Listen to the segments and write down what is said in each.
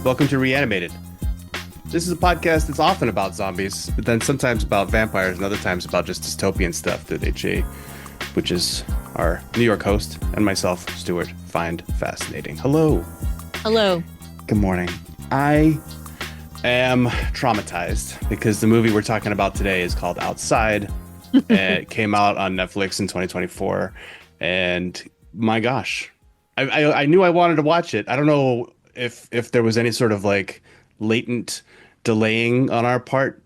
Welcome to Reanimated. This is a podcast that's often about zombies, but then sometimes about vampires and other times about just dystopian stuff that HA, which is our New York host, and myself, Stuart, find fascinating. Hello. Hello. Good morning. I am traumatized because the movie we're talking about today is called Outside. It came out on Netflix in 2024, and my gosh, I knew I wanted to watch it. I don't know if there was any sort of like latent delaying on our part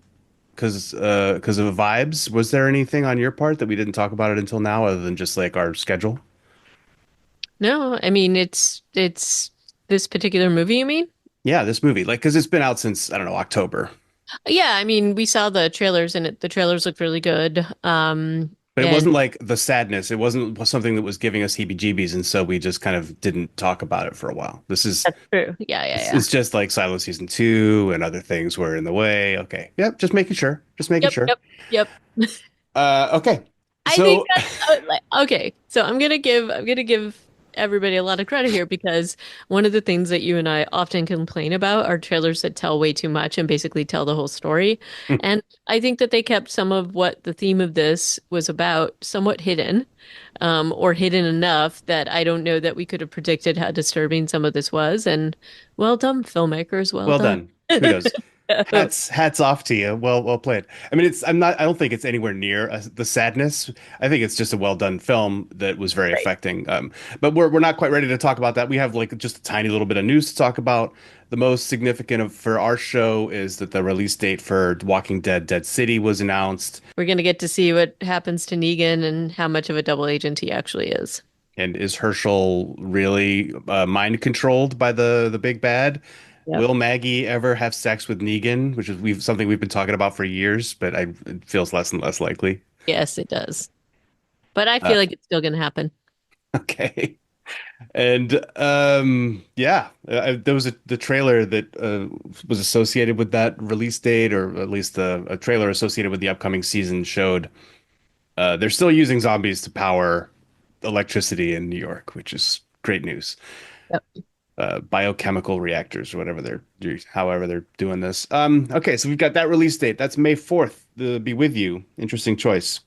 because of vibes. Was there anything on your part that we didn't talk about it until now, other than just like our schedule? No, I mean it's this particular movie, you mean? Yeah, this movie, like, because it's been out since I don't know October, Yeah, I mean we saw the trailers and the trailers looked really good. but it And wasn't like the sadness. It wasn't something that was giving us heebie-jeebies, and so we just kind of didn't talk about it for a while. that's true. Yeah, yeah, It's, yeah. it's just like Silo season two and other things were in the way. Okay, yep, just making sure, just making Yep, sure. yep, yep. Okay, I think so that's okay. So I'm gonna give everybody a lot of credit here because one of the things that you and I often complain about are trailers that tell way too much and basically tell the whole story. And I think that they kept some of what the theme of this was about somewhat hidden, or hidden enough that I don't know that we could have predicted how disturbing some of this was. And well done, filmmakers. Well well done. done. Kudos. Hats off to you. Well played. I mean, it's I'm not. I don't think it's anywhere near the sadness. I think it's just a well done film that was very Right. affecting. But we're not quite ready to talk about that. We have like just a tiny little bit of news to talk about. The most significant for our show is that the release date for Walking Dead: Dead City was announced. We're gonna get to see what happens to Negan and how much of a double agent he actually is. And is Herschel really mind controlled by the big bad? Yep. Will Maggie ever have sex with Negan, which is we've something we've been talking about for years, but it feels less and less likely. Yes, it does. But I Uh, feel like it's still gonna happen. okay. And yeah, there was the trailer that was associated with that release date, or at least a trailer associated with the upcoming season showed they're still using zombies to power electricity in New York, which is great news. Yep. Biochemical reactors or whatever however they're doing this. Okay, so we've got that release date. That's May 4th. The Be With You. Interesting choice.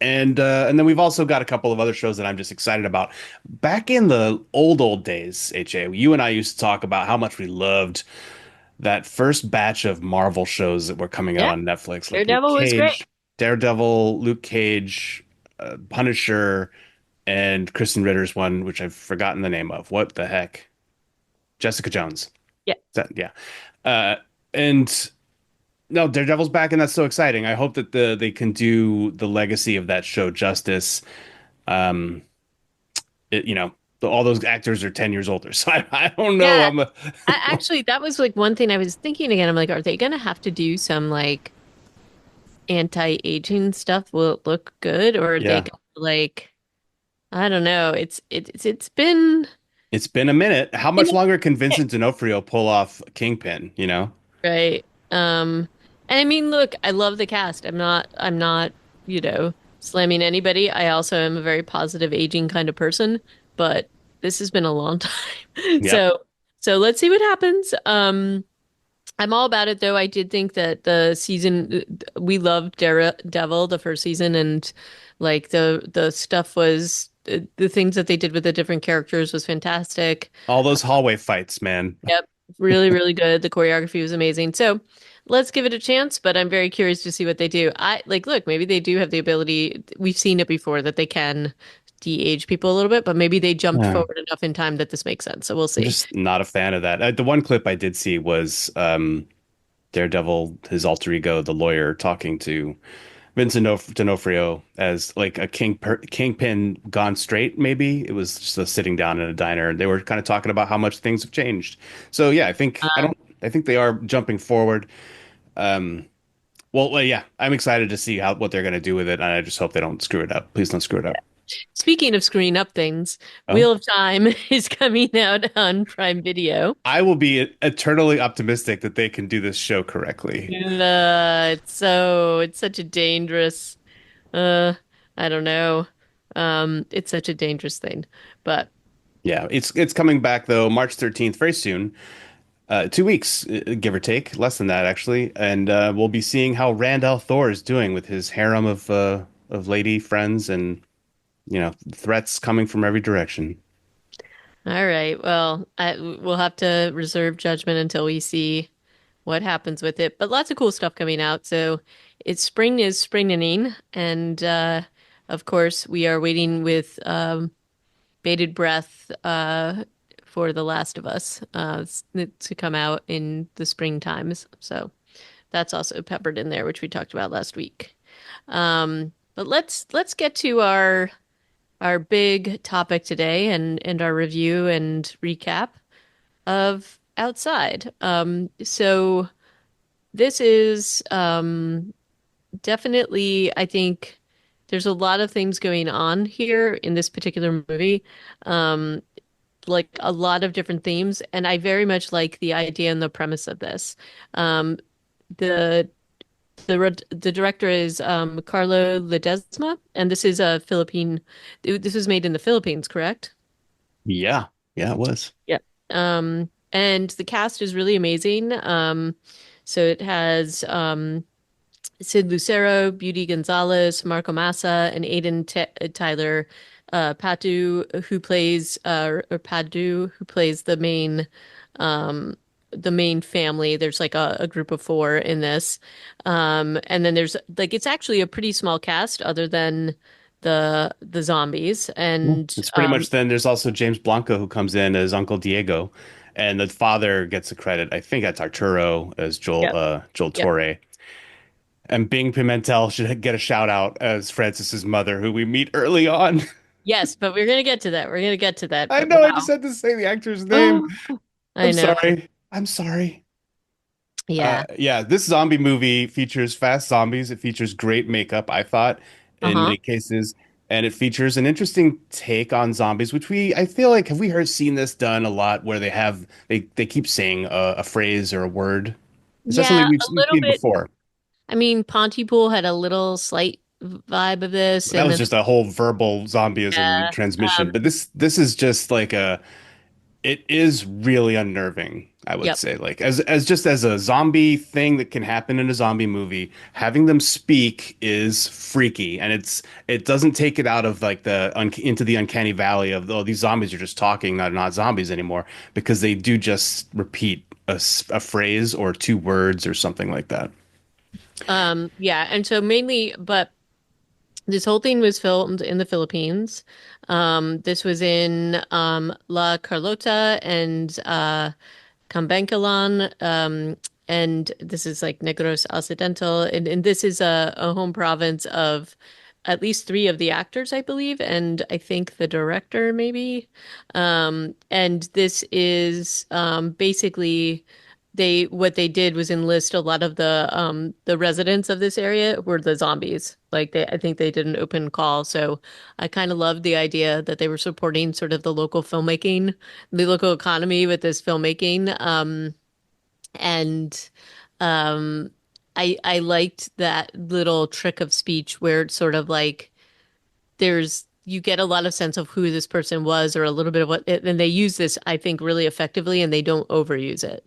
And then we've also got a couple of other shows that I'm just excited about. Back in the old days, HA, you and I used to talk about how much we loved that first batch of Marvel shows that were coming out Yeah, on Netflix, like Luke Daredevil was great. Cage, Daredevil, Luke Cage, Punisher, and Kristen Ritter's one, which I've forgotten the name of. What the heck? Jessica Jones. Yeah. Yeah. Uh, and no, Daredevil's back, and that's so exciting. I hope that they can do the legacy of that show justice. Um, you know, all those actors are 10 years older, so I don't know. Yeah. Actually, that was like one thing I was thinking again. I'm like, are they gonna have to do some like anti-aging stuff? Will it look good, or are they Yeah, gonna like I don't know. It's been it's been a minute. How in much a longer can bit, Vincent D'Onofrio pull off Kingpin? You know? right? And I mean, look, I love the cast. I'm not, slamming anybody. I also am a very positive aging kind of person, but this has been a long time. Yep. So let's see what happens. I'm all about it though. I did think that the season we loved Daredevil the first season and like the stuff was the things that they did with the different characters was fantastic. All those hallway fights, man. Yep. Really, really good. The choreography was amazing. So let's give it a chance, but I'm very curious to see what they do. I like, look, maybe they do have the ability. We've seen it before that they can de-age people a little bit, but maybe they jumped Yeah. forward enough in time that this makes sense. So we'll I'm see. just not a fan of that. The one clip I did see was Daredevil, his alter ego, the lawyer, talking to Vincent D'Onofrio as like a kingpin gone straight. Maybe it was just a sitting down in a diner, and they were kind of talking about how much things have changed. So yeah, Uh, I think they are jumping forward. Um, yeah, I'm excited to see how what they're going to do with it, and I just hope they don't screw it up. Please don't screw it up. Speaking of screwing up things, Oh, Wheel of Time is coming out on Prime Video. I will be eternally optimistic that they can do this show correctly. It's such a dangerous, uh, I don't know. It's such a dangerous thing, but Yeah, it's coming back though, March 13th, very soon. 2 weeks, give or take, less than that actually, and we'll be seeing how Randall Thor is doing with his harem of lady friends and threats coming from every direction. All right. Well, we'll have to reserve judgment until we see what happens with it. But lots of cool stuff coming out. So it's spring is springing, and of course we are waiting with bated breath for The Last of Us to come out in the spring times. So that's also peppered in there, which we talked about last week. But let's get to our big topic today and our review and recap of Outside. So this is definitely, I think there's a lot of things going on here in this particular movie. Um, like a lot of different themes, and I very much like the idea and the premise of this. Um, the the director is Carlo Ledesma, and this is a Philippine. This was made in the Philippines, correct? Yeah, yeah, it was. Yeah. And the cast is really amazing. So it has Sid Lucero, Beauty Gonzalez, Marco Massa, and Tyler Patu, who plays or Padu, who plays um, the main family. There's like a group of four in this, and then there's like it's actually a pretty small cast other than the zombies, Yeah. and It's pretty much then there's also James Blanco who comes in as Uncle Diego, and the father gets the credit. I think that's Arturo as yep, Joel yep. Torre. And Bing Pimentel should get a shout out as Francis's mother, who we meet early on. Yes, but we're gonna get to that. We're gonna get to that. I But know I just wow. had to say the actor's name. Oh, I I'm know. sorry. I'm sorry. Yeah. Yeah, this zombie movie features fast zombies. It features great makeup, I thought, in Uh-huh. many cases, and it features an interesting take on zombies, which I feel like have we heard seen this done a lot, where they keep saying a phrase or a word. Is that Yeah, something we've a little seen bit. before? I mean, Pontypool had a little slight vibe of this, That and was then just a whole verbal zombieism yeah, transmission, but this is just like a it is really unnerving, I would yep. say. Like as just as a zombie thing that can happen in a zombie movie, having them speak is freaky, and it doesn't take it out of like the un into the uncanny valley of oh these zombies are just talking, not zombies anymore, because they do just repeat a phrase or two words or something like that. Yeah, and so mainly, but this whole thing was filmed in the Philippines. This was in La Carlota and Cambancalan, and this is like Negros Occidental, and this is a home province of at least three of the actors, I believe, and I think the director maybe. And this is basically they what they did was enlist a lot of the residents of this area were the zombies. Like I think they did an open call, so I kind of loved the idea that they were supporting sort of the local filmmaking, the local economy with this filmmaking. And um, I liked that little trick of speech where it's sort of like there's you get a lot of sense of who this person was or a little bit of what, and they use this, I think, really effectively, and they don't overuse it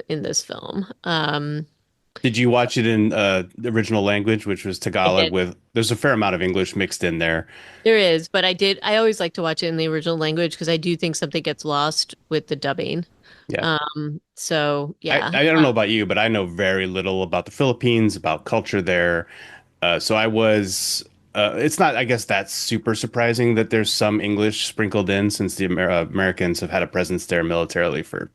in this film. Did you watch it in the original language, which was I Tagalog, did. with there's a fair amount of English mixed in there. There is, but I did. I always like to watch it in the original language because I do think something gets lost with the dubbing. Yeah. So yeah. I don't know about you, but I know very little about the Philippines, about culture there. So I was, it's not, I guess that's super surprising that there's some English sprinkled in since the Americans have had a presence there militarily for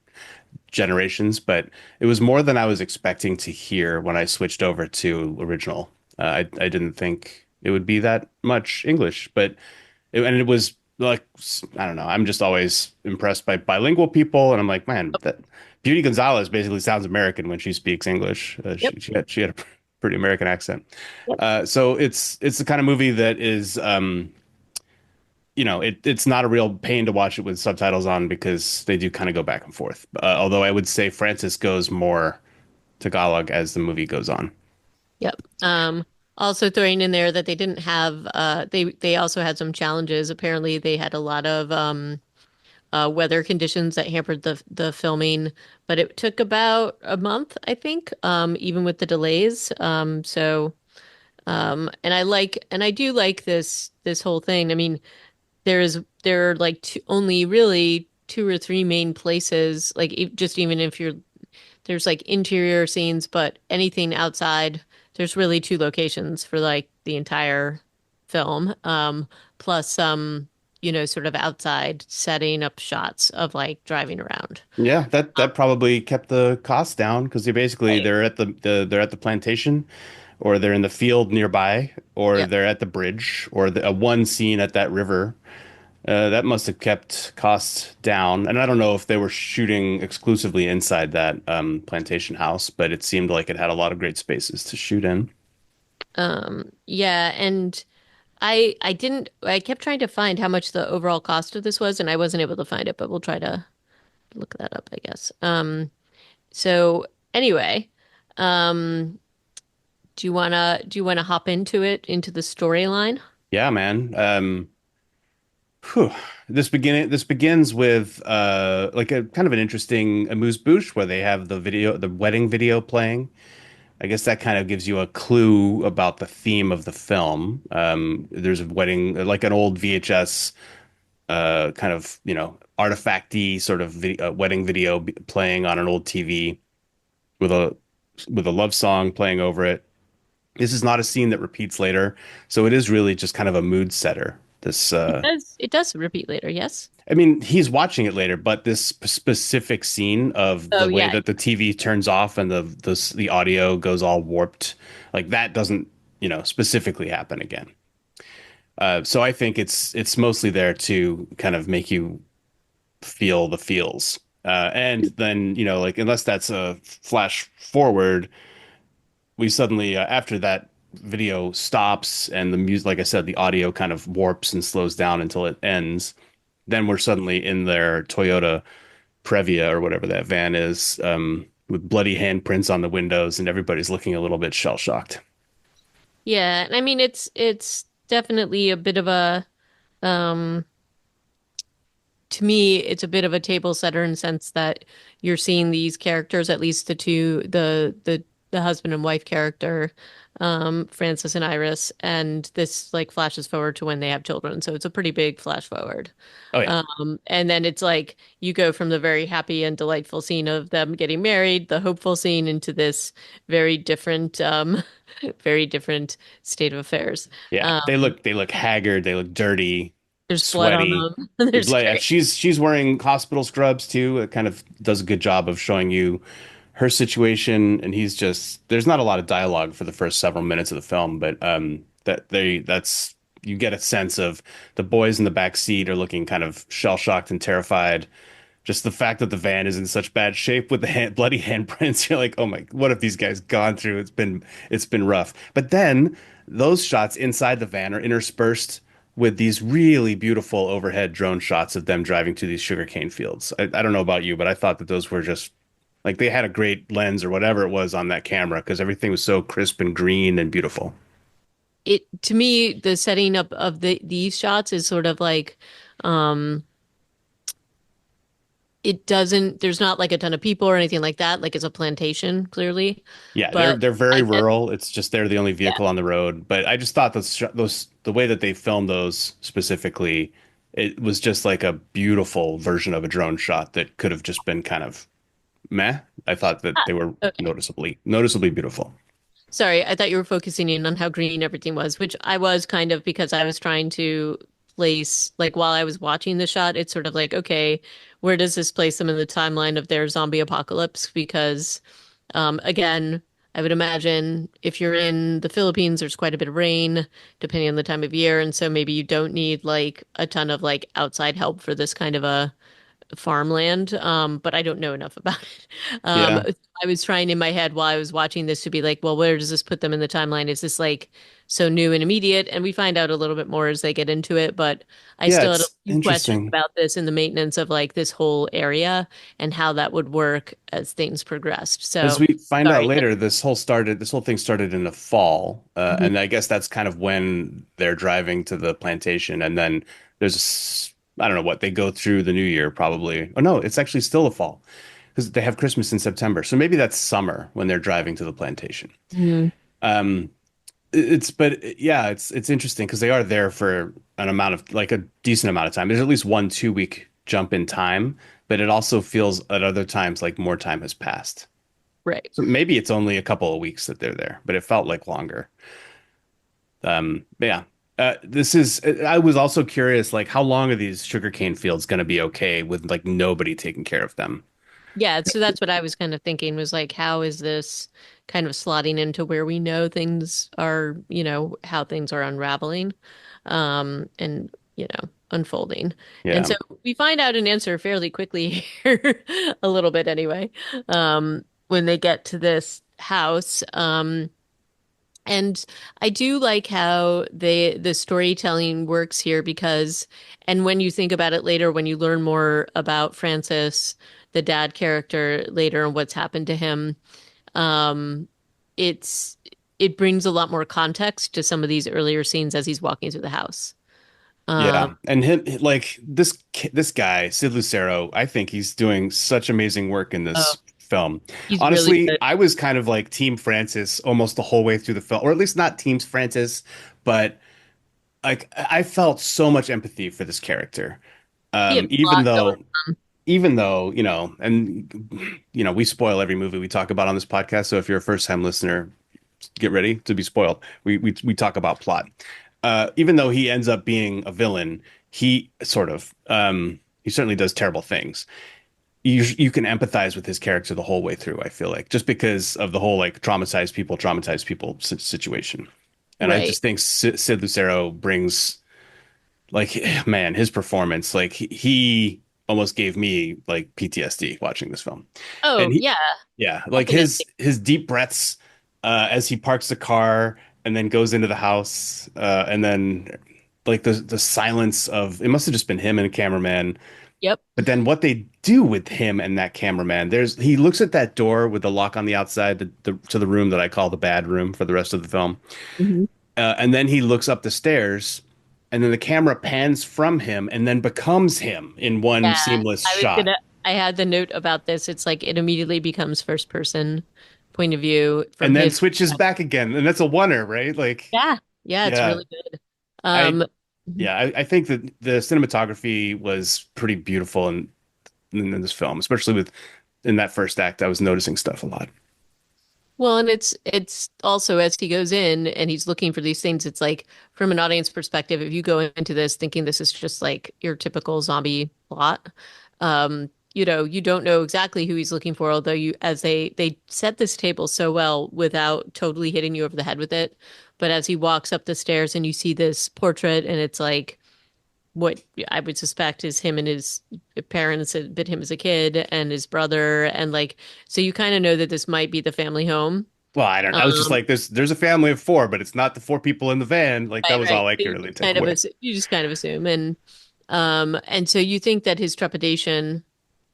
generations, but it was more than I was expecting to hear when I switched over to original. I didn't think it would be that much English, but and it was like I don't know. I'm just always impressed by bilingual people, and I'm like, man, that Beauty Gonzalez basically sounds American when she speaks English. Yep. She had a pretty American accent. Yep. So it's the kind of movie that is it's not a real pain to watch it with subtitles on because they do kind of go back and forth. Although I would say Francis goes more Tagalog as the movie goes on. Yep. Also throwing in there that they didn't have they also had some challenges. Apparently they had a lot of weather conditions that hampered the filming, but it took about a month, I think, even with the delays. And I do like this whole thing. I mean, there are like only really two or three main places, like just even if you're there's like interior scenes, but anything outside, there's really two locations for like the entire film. Plus some, sort of outside setting up shots of like driving around. Yeah, that probably kept the costs down because Right. they're at they're at the plantation, or they're in the field nearby, or Yep. they're at the bridge, or one scene at that river. That must have kept costs down. And I don't know if they were shooting exclusively inside that plantation house, but it seemed like it had a lot of great spaces to shoot in. Yeah, and I kept trying to find how much the overall cost of this was, and I wasn't able to find it, but we'll try to look that up, I guess. So anyway, um, do you wanna hop into the storyline? Yeah, man. Whew. This begins with like a kind of an interesting amuse-bouche where they have the wedding video playing. I guess that kind of gives you a clue about the theme of the film. There's a wedding, like an old VHS, kind of, artifacty sort of wedding video playing on an old TV with a love song playing over it. This is not a scene that repeats later, so it is really just kind of a mood setter. It does repeat later, yes? I mean, he's watching it later, but this specific scene of Oh the way yeah. that the TV turns off and the audio goes all warped, like that doesn't, specifically happen again. So I think it's mostly there to kind of make you feel the feels. And then, like unless that's a flash forward, we suddenly after that video stops and the music, like I said, the audio kind of warps and slows down until it ends. Then we're suddenly in their Toyota Previa or whatever that van is, with bloody handprints on the windows, and everybody's looking a little bit shell-shocked. Yeah, and I mean it's definitely a bit of a um to me it's a bit of a table setter in the sense that you're seeing these characters, at least the husband and wife character, Francis and Iris, and this like flashes forward to when they have children. So it's a pretty big flash forward. Oh yeah, And then it's like you go from the very happy and delightful scene of them getting married, the hopeful scene, into this very different, very different state of affairs. yeah. Um, They look haggard. They look dirty, there's blood on sweaty. them. There's There's blood. great. She's wearing hospital scrubs too. It kind of does a good job of showing you her situation, and he's just there's not a lot of dialogue for the first several minutes of the film, but that's you get a sense of the boys in the back seat are looking kind of shell-shocked and terrified. Just the fact that the van is in such bad shape with the bloody handprints, you're like, oh my, what have these guys gone through? It's been rough. But then those shots inside the van are interspersed with these really beautiful overhead drone shots of them driving to these sugarcane fields. I don't know about you, but I thought that those were just like they had a great lens or whatever it was on that camera because everything was so crisp and green and beautiful. It to me, the setting up of these shots is sort of like, um, it doesn't. There's not like a ton of people or anything like that. Like it's a plantation, clearly, Yeah, they're but they're very I get rural. It's just they're the only yeah. vehicle on the road. But I just thought those the way that they filmed those specifically, it was just like a beautiful version of a drone shot that could have just been kind of meh. I thought that they were Okay. noticeably beautiful. Sorry, I thought you were focusing in on how green everything was, which I was kind of because I was trying to place, like while I was watching the shot, it's sort of like, okay, where does this place them in the timeline of their zombie apocalypse? Because, again, I would imagine if you're in the Philippines, there's quite a bit of rain depending on the time of year. And so maybe you don't need like a ton of like outside help for this kind of a farmland, but I don't know enough about it. Yeah. I was trying in my head while I was watching this to be like, well, where does this put them in the timeline? Is this like so new and immediate? And we find out a little bit more as they get into it, but I Yeah, still had a it's few questions interesting. about this and the maintenance of like this whole area and how that would work as things progressed. As So, we find out sorry. later, this whole thing started in the fall, Mhm. and I guess that's kind of when they're driving to the plantation, and then there's I don't know what they go through the new year probably. Oh no, it's actually still a fall because they have Christmas in September. So maybe that's summer when they're driving to the plantation. Mhm. Um, it's but yeah, it's interesting because they are there for an amount of like a decent amount of time. There's at least 1 2 week jump in time, but it also feels at other times like more time has passed. Right. So maybe it's only a couple of weeks that they're there, but it felt like longer. But yeah. This is I was also curious, like how long are these sugarcane fields going to be okay with like nobody taking care of them? Yeah, so that's what I was kind of thinking was like, how is this kind of slotting into where we know things are, how things are unraveling, and, unfolding. And Yeah. so we find out an answer fairly quickly here, a little bit anyway, when they get to this house. And I do like how the storytelling works here because, and when you think about it later, when you learn more about Francis, the dad character later and what's happened to him, um, it's it brings a lot more context to some of these earlier scenes as he's walking through the house. Yeah. Um, And him like this guy, Sid Lucero, I think he's doing such amazing work in oh, this film. he's really Honestly, good. I was kind of like Team Francis almost the whole way through the film, or at least not Team Francis, but like I felt so much empathy for this character. He had a Even lot going though on. we spoil every movie we talk about on this podcast. So if you're a first time listener, get ready to be spoiled. We talk about plot. Even though he ends up being a villain, he certainly does terrible things. You can empathize with his character the whole way through, I feel like, just because of the whole like traumatized people situation. And I Right. just think Sid Lucero brings like man, his performance, like he almost gave me like PTSD watching this film. And Oh, he yeah, yeah, like his definitely. his deep breaths as he parks the car and then goes into the house and then like the silence of it must have just been him and a cameraman. Yep. But then what they do with him and that cameraman, he looks at that door with the lock on the outside to the room that I call the bad room for the rest of the film. Mhm. And then he looks up the stairs and then the camera pans from him and then becomes him in one Yeah, seamless I was shot. gonna. I had the note about this. It's like it immediately becomes first person point of view from And then his switches perspective. back again. And that's a oneer, right? Like, Yeah, yeah, it's yeah. really good. I Um, I think that the cinematography was pretty beautiful in this film, especially with in that first act. I was noticing stuff a lot. well, and it's also as he goes in and he's looking for these things, it's like from an audience perspective, if you go into this thinking this is just like your typical zombie plot, you don't know exactly who he's looking for, although you as they set this table so well without totally hitting you over the head with it. But as he walks up the stairs and you see this portrait and it's like what I would suspect is him and his parents had bit him as a kid and his brother and like so you kind of know that this might be the family home. Well, I don't. I was just Um, like, there's a family of four, but it's not the four people in the van. Like that right, was right. all I So could you really just take kind of away. you just kind of assume and so you think that his trepidation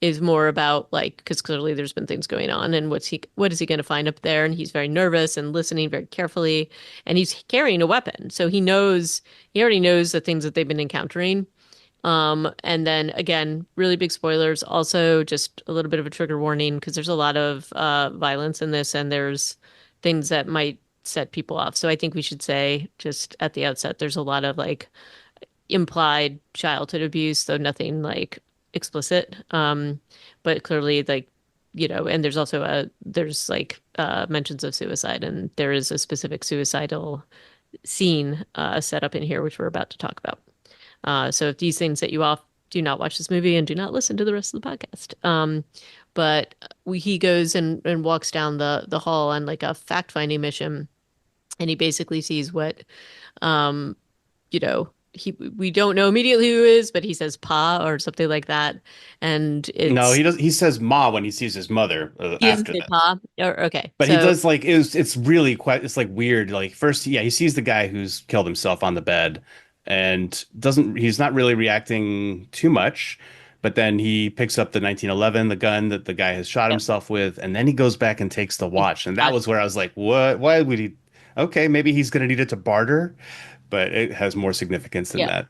is more about like because clearly there's been things going on and what is he going to find up there and he's very nervous and listening very carefully and he's carrying a weapon so he already knows the things that they've been encountering. And then again, really big spoilers. Also, just a little bit of a trigger warning because there's a lot of violence in this, and there's things that might set people off. So I think we should say just at the outset, there's a lot of like implied childhood abuse, though nothing like explicit. But clearly, like and there's also there's like mentions of suicide, and there is a specific suicidal scene set up in here, which we're about to talk about. So if these things that you off, do not watch this movie and do not listen to the rest of the podcast. But he goes and walks down the hall on like a fact-finding mission, and he basically sees what we don't know immediately who is, but he says Pa or something like that, and No, it's he does. He says "ma" when he sees his mother he doesn't after say that. Pa or okay, But he so does like it's really quite it's like weird. Like first, yeah, he sees the guy who's killed himself on the bed and doesn't he's not really reacting too much. But then he picks up the 1911, the gun that the guy has shot yep, himself with, and then he goes back and takes the he watch. And that was watches. where I was like, what? Why would he? Okay, maybe he's gonna need it to barter, but it has more significance than Yeah. that.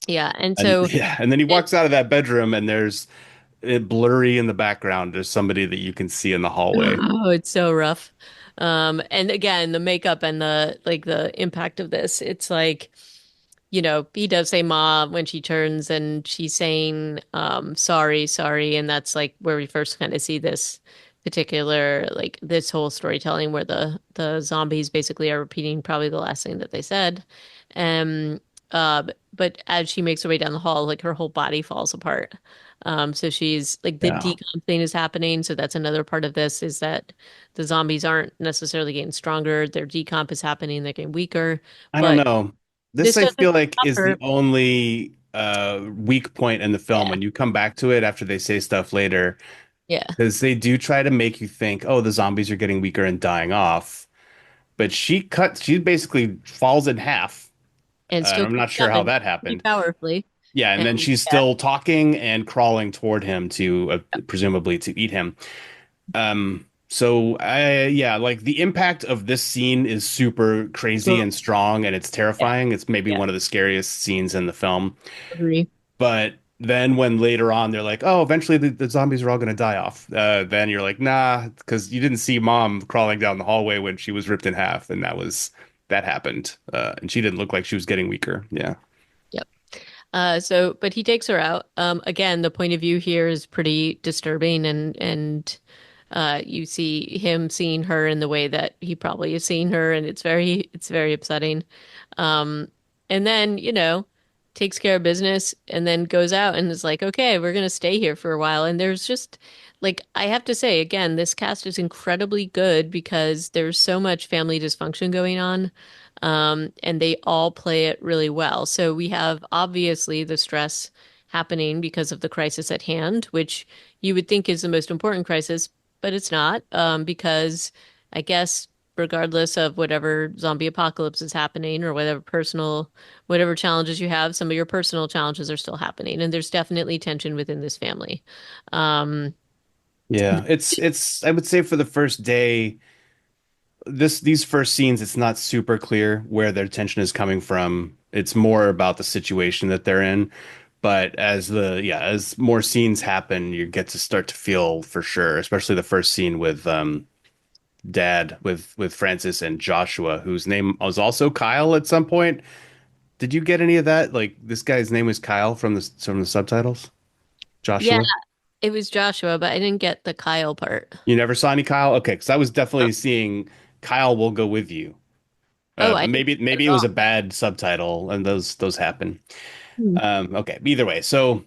Yeah. And And so yeah, and then he it, walks out of that bedroom and there's it blurry in the background. There's somebody that you can see in the hallway. oh, it's so rough. And again, the makeup and the impact of this, it's like, he does say ma when she turns and she's saying sorry, sorry, and that's like where we first kind of see this particular like this whole storytelling where the zombies basically are repeating probably the last thing that they said. Um but as she makes her way down the hall, like her whole body falls apart. So she's like the Yeah. decomp thing is happening. So that's another part of this is that the zombies aren't necessarily getting stronger. Their decomp is happening. They're getting weaker. I don't But know. This this I doesn't feel like stop is the her. only weak point in the film Yeah. when you come back to it after they say stuff later, Yeah. because they do try to make you think, oh, the zombies are getting weaker and dying off. But she basically falls in half. And And still I'm not keeps sure how coming that pretty happened. powerfully. Yeah, and then And she's yeah. still talking and crawling toward him to presumably to eat him. So I yeah, like the impact of this scene is super crazy So and strong and it's yeah. terrifying. It's maybe Yeah. one of the scariest scenes in the film. Agree. But then when later on they're like, oh, eventually the zombies are all going to die off. Then you're like, nah, because you didn't see mom crawling down the hallway when she was ripped in half, and that happened. And she didn't look like she was getting weaker. Yeah. Yep. But he takes her out. Again, the point of view here is pretty disturbing, and you see him seeing her in the way that he probably is seeing her, and it's very upsetting. Um, and then, takes care of business and then goes out and is like, okay, we're gonna stay here for a while. And there's just like I have to say again, this cast is incredibly good because there's so much family dysfunction going on. And they all play it really well. So we have obviously the stress happening because of the crisis at hand, which you would think is the most important crisis, but it's not, because I guess regardless of whatever zombie apocalypse is happening or whatever challenges you have, some of your personal challenges are still happening, and there's definitely tension within this family. Um, Yeah. It's I would say for the first day, these first scenes, it's not super clear where their tension is coming from. It's more about the situation that they're in. But as more scenes happen, you get to start to feel for sure, especially the first scene with dad with Francis and Joshua, whose name was also Kyle at some point. Did you get any of that? Like this guy's name was Kyle from the subtitles? yeah, Joshua? it was Joshua, but I didn't get the Kyle part. You never saw any Kyle? Okay, because I was definitely seeing Kyle will go with you. Oh, I But didn't get that maybe at it was all. a bad subtitle, and those happen. Hmm. Okay, either way, so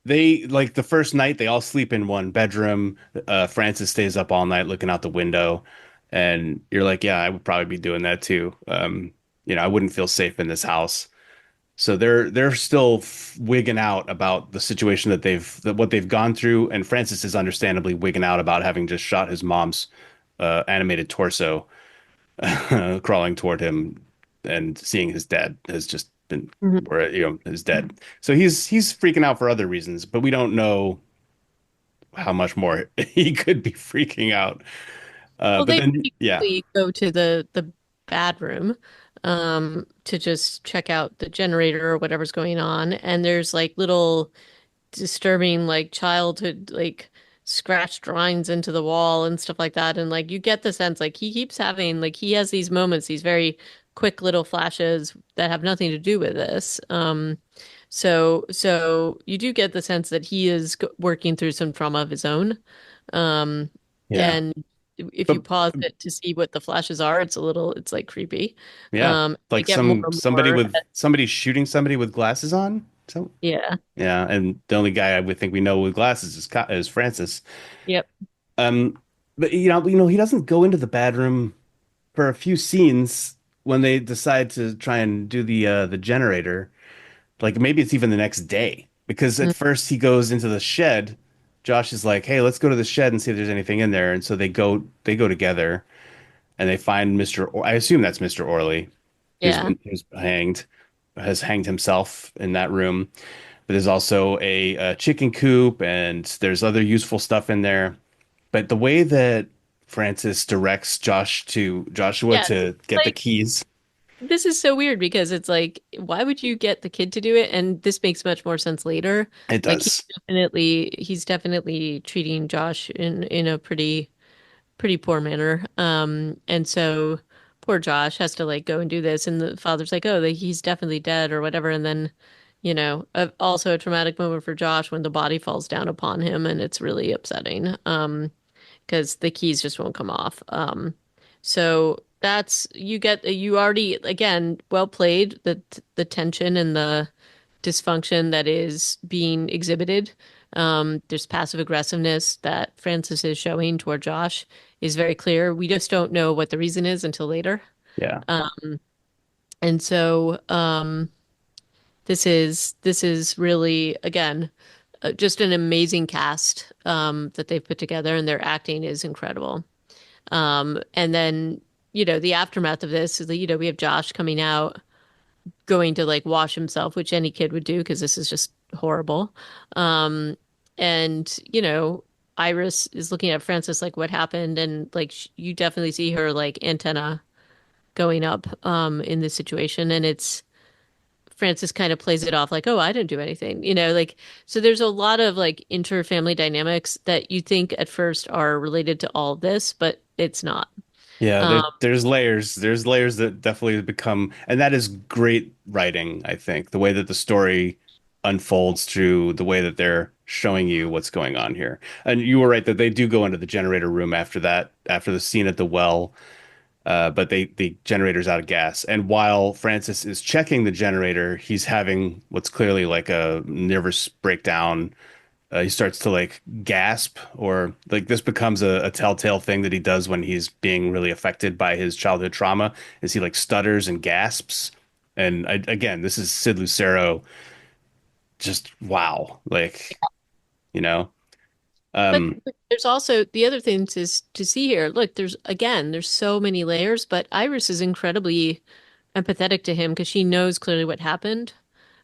they like the first night they all sleep in one bedroom. Francis stays up all night looking out the window, and you're like, yeah, I would probably be doing that too. I wouldn't feel safe in this house. So they're still wigging out about the situation that what they've gone through, and Francis is understandably wigging out about having just shot his mom's animated torso crawling toward him and seeing his dad has just been Mhm. or is dead. So he's freaking out for other reasons, but we don't know how much more he could be freaking out. Well, But they then pretty yeah, quickly go to the bad room to just check out the generator or whatever's going on. And there's like little disturbing like childhood like scratch drawings into the wall and stuff like that. And like you get the sense like he keeps having like he has these moments, these very quick little flashes that have nothing to do with this. So you do get the sense that he is working through some trauma of his own. Um, yeah, and if you but pause it to see what the flashes are, it's like creepy. yeah, They like get more and more. somebody shooting somebody with glasses on. So Yeah. yeah, and the only guy I would think we know with glasses is Francis. Yep. Um, but he doesn't go into the bad room for a few scenes when they decide to try and do the generator. Like maybe it's even the next day because at Mm, first he goes into the shed. Josh is like, "Hey, let's go to the shed and see if there's anything in there." And so they go together and they find I assume that's Mr. Orley, yeah. who's has hanged himself in that room. But there's also a chicken coop and there's other useful stuff in there. But the way that Francis directs Joshua Yeah. to get the Like keys. this is so weird because it's like, why would you get the kid to do it? And this makes much more sense later. It Like does. he's definitely treating Josh in a pretty poor manner. And so poor Josh has to like go and do this, and the father's like, oh, he's definitely dead or whatever. And then, also a traumatic moment for Josh when the body falls down upon him, and it's really upsetting. Because the keys just won't come off. So that's you already again well played the tension and the dysfunction that is being exhibited. There's passive aggressiveness that Francis is showing toward Josh is very clear. We just don't know what the reason is until later. Yeah. And so this is really again just an amazing cast that they've put together, and their acting is incredible. And then, the aftermath of this is that, we have Josh coming out, going to like wash himself, which any kid would do because this is just horrible. Um, and, Iris is looking at Francis like what happened, and like you definitely see her like antenna going up in this situation, and it's Francis kind of plays it off like, "Oh, I didn't do anything," like so. There's a lot of like inter-family dynamics that you think at first are related to all of this, but it's not. Yeah, Um, there's layers. There's layers that definitely become, and that is great writing, I think. The way that the story unfolds through the way that they're showing you what's going on here. And you were right that they do go into the generator room after that, after the scene at the well. But the generator's out of gas. And while Francis is checking the generator, he's having what's clearly like a nervous breakdown. He starts to like gasp, or like this becomes a telltale thing that he does when he's being really affected by his childhood trauma, is he like stutters and gasps. And again, this is Sid Lucero, just wow, like, you know. But Um, there's also the other things is to see here. Look, there's so many layers, but Iris is incredibly empathetic to him because she knows clearly what happened.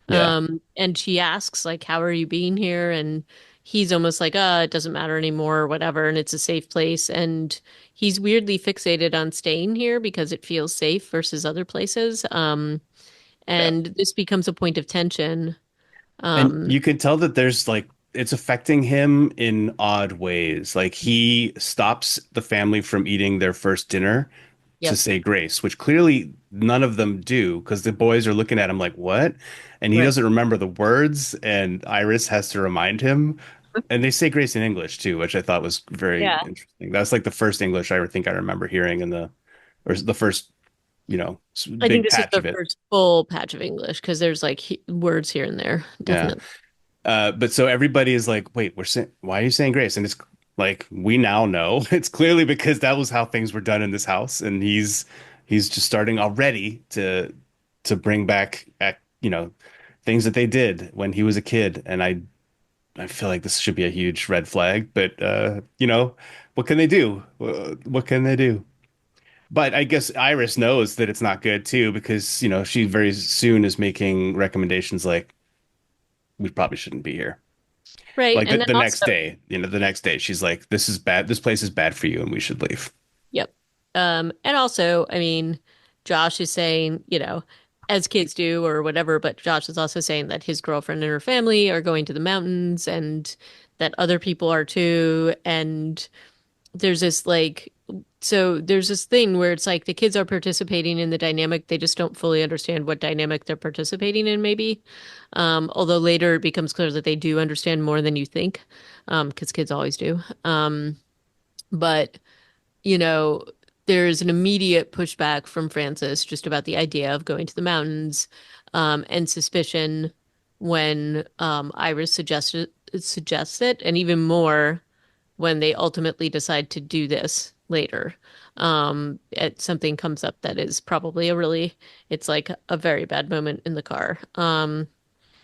yeah, And she asks, like, how are you being here? And he's almost like, it doesn't matter anymore or whatever, and it's a safe place. And he's weirdly fixated on staying here because it feels safe versus other places. yeah. And this becomes a point of tension. And Um, you can tell that there's like it's affecting him in odd ways. Like he stops the family from eating their first dinner to yep, say grace, which clearly none of them do because the boys are looking at him like, "What?" And he right. doesn't remember the words, and Iris has to remind him. And they say grace in English too, which I thought was very Yeah. interesting. That's like the first English I think I remember hearing or the first, I think big this is patch the of it. first full patch of English because there's like words here and there, Yeah. definitely. But so everybody is like, wait, why are you saying grace? And it's like, we now know it's clearly because that was how things were done in this house. And he's just starting already to bring back, things that they did when he was a kid. And I feel like this should be a huge red flag, but, what can they do? What can they do? But I guess Iris knows that it's not good too, because, she very soon is making recommendations like, we probably shouldn't be here. Right. Like And then the next also, day, the next day, she's like, "This is bad. This place is bad for you, and we should leave." yep. And also, I mean, Josh is saying, as kids do or whatever, but Josh is also saying that his girlfriend and her family are going to the mountains and that other people are too. And there's this like, so there's this thing where it's like the kids are participating in the dynamic. They just don't fully understand what dynamic they're participating in, maybe. Although later it becomes clear that they do understand more than you think, because kids always do. But you know, there's an immediate pushback from Francis just about the idea of going to the mountains, and suspicion when Iris suggests it, and even more when they ultimately decide to do this later. Something comes up that is probably it's like a very bad moment in the car.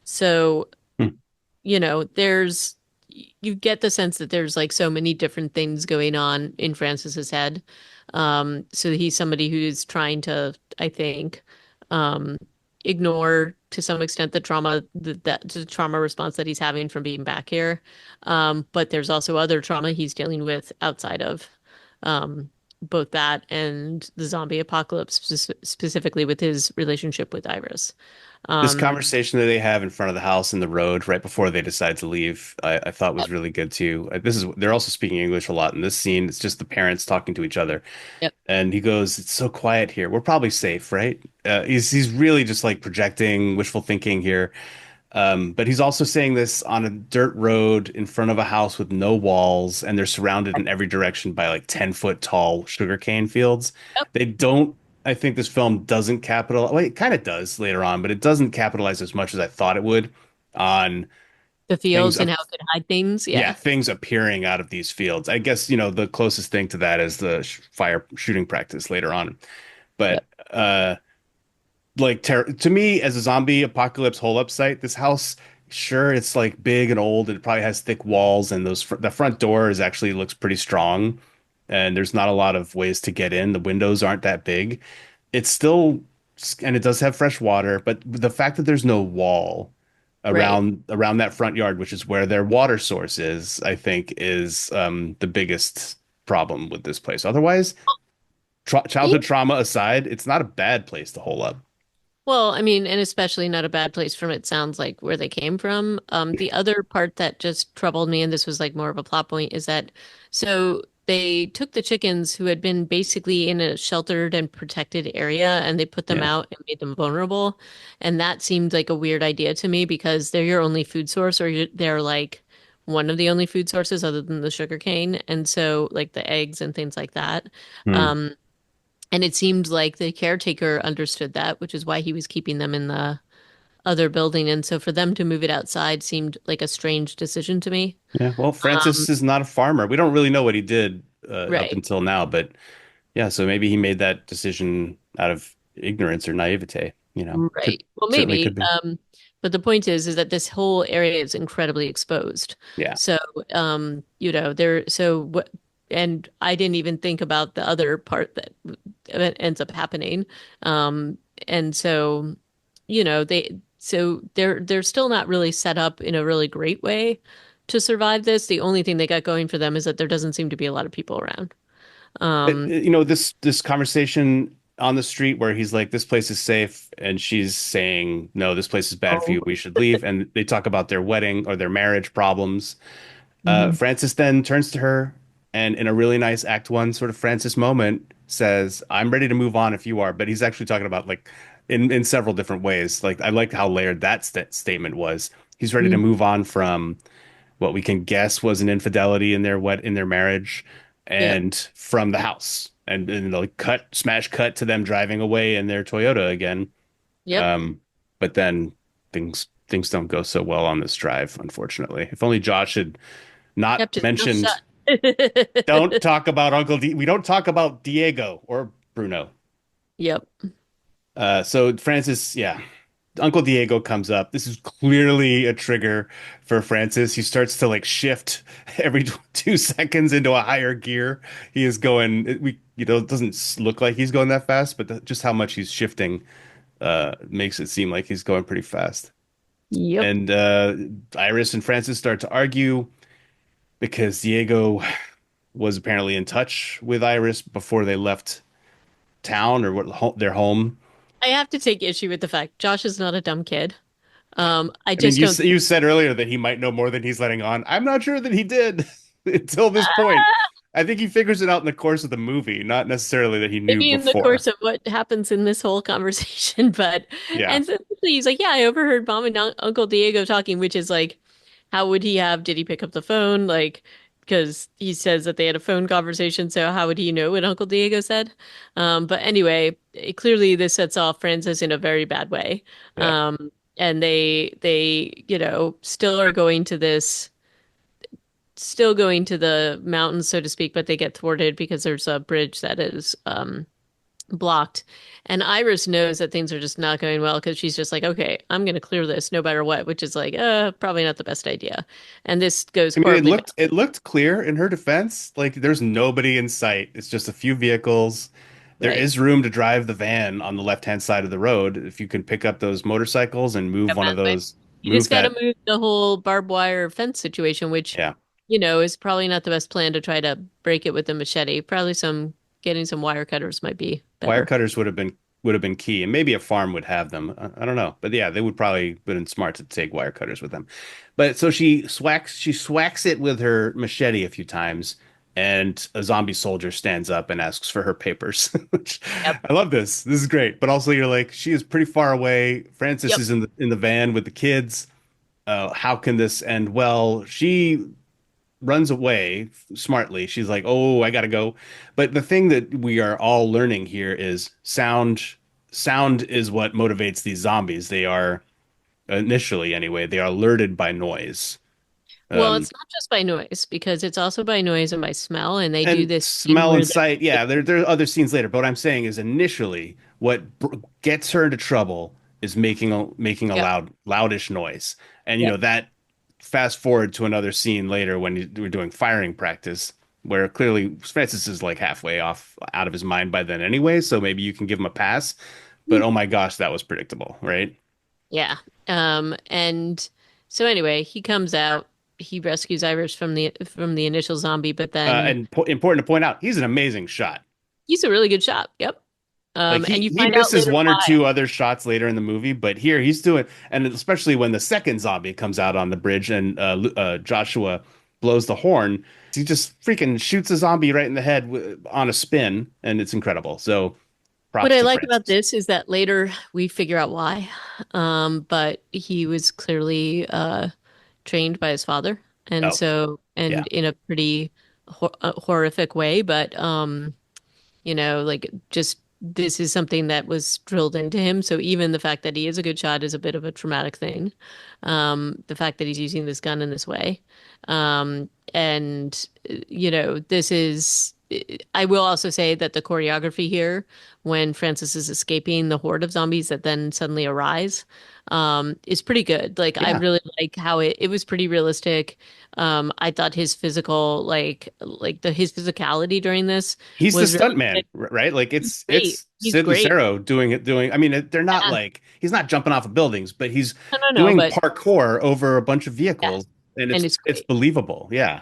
So Hmm. there's you get the sense that there's like so many different things going on in Francis's head. So he's somebody who's trying to, I think, um, ignore to some extent the trauma response that he's having from being back here. But there's also other trauma he's dealing with outside of um, both that and the zombie apocalypse, specifically with his relationship with Iris. This Um, conversation that they have in front of the house in the road right before they decide to leave, I thought was yep, really good too. This is they're also speaking English a lot in this scene. It's just the parents talking to each other, yep, and he goes, "It's so quiet here. We're probably safe, right?" He's really just like projecting wishful thinking here. But he's also saying this on a dirt road in front of a house with no walls, and they're surrounded in every direction by like 10-foot tall sugarcane fields. yep. They don't, I think this film doesn't capitalize, well, it kind of does later on, but it doesn't capitalize as much as I thought it would on The things fields and up, how it could hide things. yeah, Yeah, things appearing out of these fields. I guess, the closest thing to that is the fire shooting practice later on. But yep, like to me as a zombie apocalypse hole-up site, this house, sure, it's like big and old. It probably has thick walls, and the front door is actually looks pretty strong, and there's not a lot of ways to get in. The windows aren't that big. It's still, and it does have fresh water, but the fact that there's no wall right. around that front yard, which is where their water source is, I think is the biggest problem with this place. Otherwise, childhood trauma aside, it's not a bad place to hole up. Well, I mean, and especially not a bad place from it sounds like where they came from. The other part that just troubled me, and this was like more of a plot point, is that so they took the chickens who had been basically in a sheltered and protected area and they put them Yeah. out and made them vulnerable. And that seemed like a weird idea to me because they're your only food source, or they're like one of the only food sources other than the sugar cane. And so, like the eggs and things like that. Hmm. Um, and it seemed like the caretaker understood that, which is why he was keeping them in the other building. And so for them to move it outside seemed like a strange decision to me. Yeah, well, Um, Francis is not a farmer. We don't really know what he did up right. until now, but yeah, so maybe he made that decision out of ignorance or naivete, Could Right. Well, certainly maybe. could be. But the point is that this whole area is incredibly exposed. Yeah. So, so what, and I didn't even think about the other part that ends up happening. Um, and so, they're still not really set up in a really great way to survive this. The only thing they got going for them is that there doesn't seem to be a lot of people around. Um, This conversation on the street where he's like, "This place is safe," and she's saying, "No, this place is bad for oh. you. We should leave." And they talk about their wedding or their marriage problems. Mhm. Francis then turns to her and, in a really nice Act One sort of Francis moment, says, "I'm ready to move on if you are." But he's actually talking about like in several different ways. Like I liked how layered that statement was. He's ready to Mhm. move on from what we can guess was an infidelity in their marriage, Yep. and from the house, and like smash cut to them driving away in their Toyota again. Yep. But then things don't go so well on this drive, unfortunately. If only Josh had not Kept his mouth mentioned, shut. don't talk about we don't talk about Diego or Bruno. Yep. So Francis, yeah, Uncle Diego comes up. This is clearly a trigger for Francis. He starts to like shift every 2 seconds into a higher gear. He is going, it doesn't look like he's going that fast, but just how much he's shifting makes it seem like he's going pretty fast. Yep. And Iris and Francis start to argue because Diego was apparently in touch with Iris before they left town or their home. I have to take issue with the fact Josh is not a dumb kid. I I mean, just don't you think. said earlier that he might know more than he's letting on. I'm not sure that he did until this point. I think he figures it out in the course of the movie, not necessarily that he knew Maybe in the before. course of what happens in this whole conversation, but Yeah, and so he's like, yeah, I overheard Mom and Uncle Diego talking, which is like, how would he have? Did he pick up the phone? Like, because he says that they had a phone conversation, so how would he know what Uncle Diego said? But anyway, clearly this sets off Francis in a very bad way. yeah. And still are going to still going to the mountains, so to speak, but they get thwarted because there's a bridge that is blocked. And Iris knows that things are just not going well because she's just like, okay, I'm going to clear this no matter what, which is like, probably not the best idea. And this goes I mean, horribly bad. it looked clear in her defense. Like there's nobody in sight. It's just a few vehicles. There Right. is room to drive the van on the left-hand side of the road if you can pick up those motorcycles and move Come one on, of but those, you just move got to that. move the whole barbed wire fence situation, which, Yeah. is probably not the best plan to try to break it with a machete. Probably some getting some wire cutters might be Wire better. cutters would have been key, and maybe a farm would have them. I don't know, but yeah, they would probably been smart to take wire cutters with them. But so she swacks it with her machete a few times, and a zombie soldier stands up and asks for her papers. Which Yep. I love this. This is great. But also, you're like, she is pretty far away. Francis Yep. is in the van with the kids. How can this end well? She runs away smartly. She's like, "Oh, I gotta go." But the thing that we are all learning here is sound. Sound is what motivates these zombies. They are initially, anyway, they are alerted by noise. Well, Um, it's not just by noise because it's also by noise and by smell, and they do and this thing smell where and they're sight, yeah, there are other scenes later. But what I'm saying is, initially, what gets her into trouble is making a yep, loudish noise, and yep. that fast forward to another scene later when we're doing firing practice, where clearly Francis is like halfway off out of his mind by then anyway, so maybe you can give him a pass. But oh my gosh, that was predictable, right? Yeah. And so anyway, he comes out, he rescues Iris from the initial zombie, but then And important to point out, he's an amazing shot. he's a really good shot. Yep. Like And you he find out misses later one or why. two other shots later in the movie, but here he's doing, and especially when the second zombie comes out on the bridge and Joshua blows the horn, he just freaking shoots a zombie right in the head on a spin, and it's incredible. So What props I to like about Francis. this is that later we figure out why. But he was clearly trained by his father, and Oh so yeah, and in a pretty horrific way, but like just this is something that was drilled into him. So even the fact that he is a good shot is a bit of a traumatic thing. The fact that he's using this gun in this way. And this is, I will also say that the choreography here, when Francis is escaping the horde of zombies that then suddenly arise, is pretty good. Like I yeah. really like how it was pretty realistic. I thought his physical, his physicality during this He's the was really stunt man, good. right? Like He's great. it's He's Sid great. Lucero doing it. I mean, they're not Yeah. like he's not jumping off of buildings, but he's No, no, no, doing but parkour over a bunch of yeah. vehicles, and And it's it's believable. Yeah.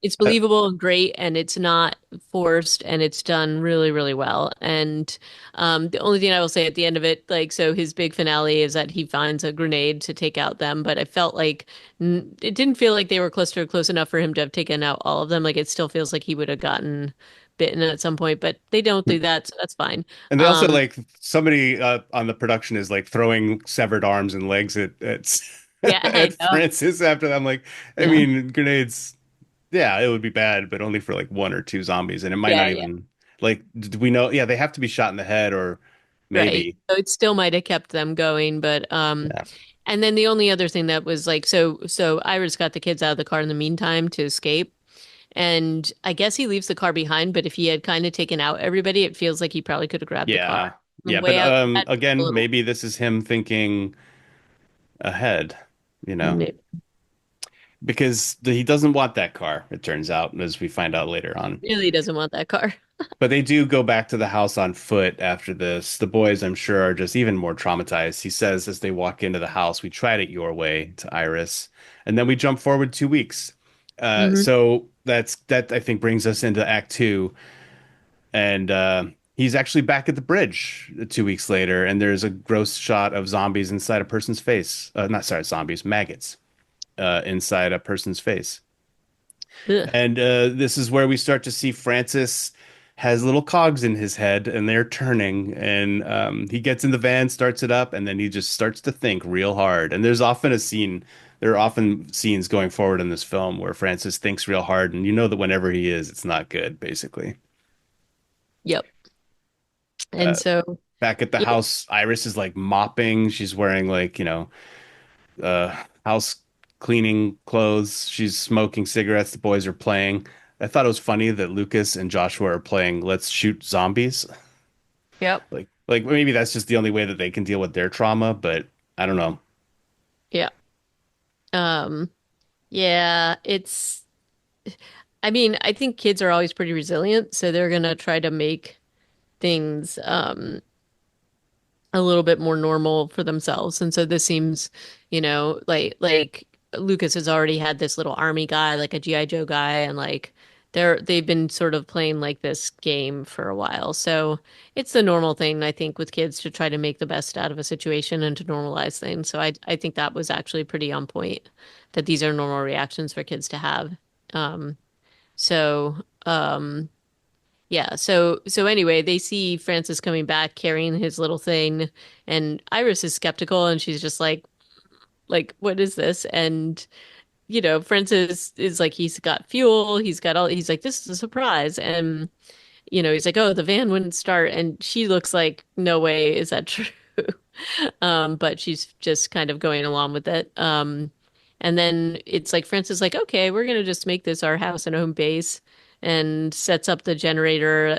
it's Uh, believable and great, and it's not forced, and it's done really, really well. And the only thing I will say at the end of it, like, so his big finale is that he finds a grenade to take out them, but I felt like it didn't feel like they were close enough for him to have taken out all of them. Like, it still feels like he would have gotten bitten at some point, but they don't do that, so that's fine. And they also Um, like somebody on the production is like throwing severed arms and legs at yeah, I at know. Francis after that. I'm like, I Yeah, mean, grenades, yeah, it would be bad, but only for like one or two zombies, and it might yeah, not yeah. even like. Do we know? Yeah, they have to be shot in the head or Right. maybe. So it still might have kept them going, but Yeah. and then the only other thing that was like so Iris got the kids out of the car in the meantime to escape. And I guess he leaves the car behind, but if he had kind of taken out everybody, it feels like he probably could have grabbed the car Yeah. on the Yeah, but way out. That a again, little maybe this is him thinking ahead, you know, maybe because he doesn't want that car, it turns out, as we find out later on. really doesn't want that car. But they do go back to the house on foot after this. The boys, I'm sure, are just even more traumatized. He says as they walk into the house, "We tried it your way," to Iris. And then we jump forward 2 weeks. Hmm. So that I think brings us into Act Two. And he's actually back at the bridge 2 weeks later, and there's a gross shot of zombies inside a person's face. Not sorry, zombies, maggots inside a person's face. Ugh. And this is where we start to see Francis has little cogs in his head, and they're turning. And he gets in the van, starts it up, and then he just starts to think real hard. And there are often scenes going forward in this film where Francis thinks real hard, and you know that whenever he is, it's not good, basically. Yep. And Uh, so Back at the yeah, house, Iris is like mopping. She's wearing like, house cleaning clothes. She's smoking cigarettes. The boys are playing. I thought it was funny that Lucas and Joshua are playing Let's Shoot Zombies. yep, Like maybe that's just the only way that they can deal with their trauma, but I don't know. yeah. Um, yeah, it's I mean, I think kids are always pretty resilient, so they're gonna try to make things a little bit more normal for themselves. And so this seems, like Lucas has already had this little army guy, like a GI Joe guy, and like they've been sort of playing like this game for a while. So it's the normal thing, I think, with kids to try to make the best out of a situation and to normalize things. So I think that was actually pretty on point, that these are normal reactions for kids to have. Um, so yeah, so anyway, they see Francis coming back carrying his little thing, and Iris is skeptical, and she's just like, what is this? And Francis is like, he's got fuel, he's got all, he's like, this is a surprise. And, he's like, oh, the van wouldn't start. And she looks like, no way is that true. But she's just kind of going along with it. And then it's like, Francis is like, okay, we're going to just make this our house and home base and sets up the generator,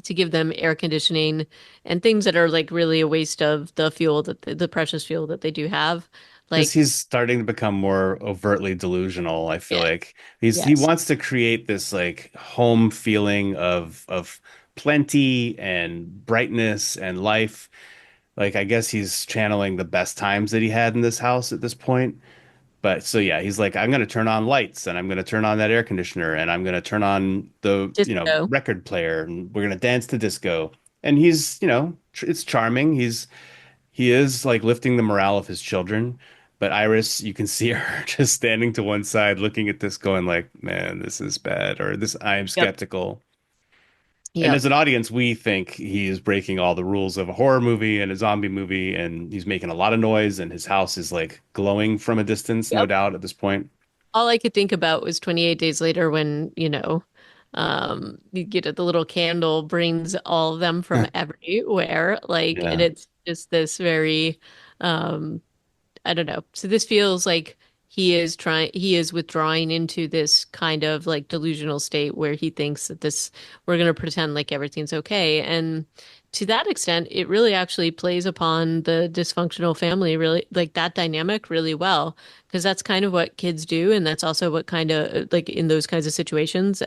to give them air conditioning and things that are like really a waste of the fuel that the precious fuel that they do have. Because Like, he's starting to become more overtly delusional. I feel yeah, like he yes. wants to create this like home feeling of plenty and brightness and life. Like I guess he's channeling the best times that he had in this house at this point. But so yeah, he's like, I'm gonna turn on lights and I'm gonna turn on that air conditioner and I'm gonna turn on the, Disco. record player and we're gonna dance to disco. And he's, it's charming. He is like lifting the morale of his children. But Iris, you can see her just standing to one side looking at this going like, man, this is bad, or this I am Yep. skeptical. And as Yep. an audience, we think he is breaking all the rules of a horror movie and a zombie movie, and he's making a lot of noise, and his house is like glowing from a distance, no Yep. doubt, at this point. All I could think about was 28 days later when, you get the little candle brings all of them from everywhere. Like, and Yeah. it's just this very, um, I don't know. So this feels like he is withdrawing into this kind of like delusional state where he thinks that we're going to pretend like everything's okay. And to that extent, it really actually plays upon the dysfunctional family, really like that dynamic really well, because that's kind of what kids do. And that's also what kind of like in those kinds of situations.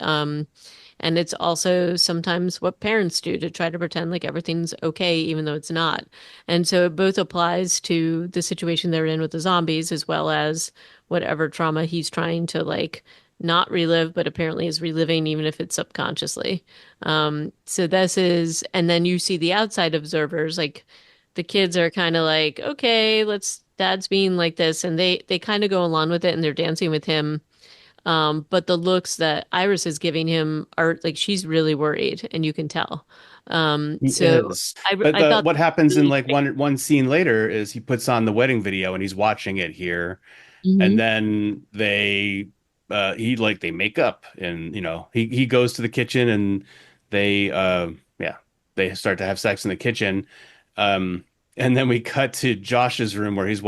And it's also sometimes what parents do to try to pretend like everything's okay, even though it's not. And so it both applies to the situation they're in with the zombies as well as whatever trauma he's trying to like not relive, but apparently is reliving, even if it's subconsciously. So this is, and then you see the outside observers, like the kids are kind of like, okay, dad's being like this, and they kind of go along with it and they're dancing with him. But the looks that Iris is giving him are like she's really worried, and you can tell. He So is. But I the thought what happens in really like great. one scene later is he puts on the wedding video and he's watching it here. And Hmm. then they make up and he goes to the kitchen and they yeah, they start to have sex in the kitchen. Um and then we cut to Josh's room where he's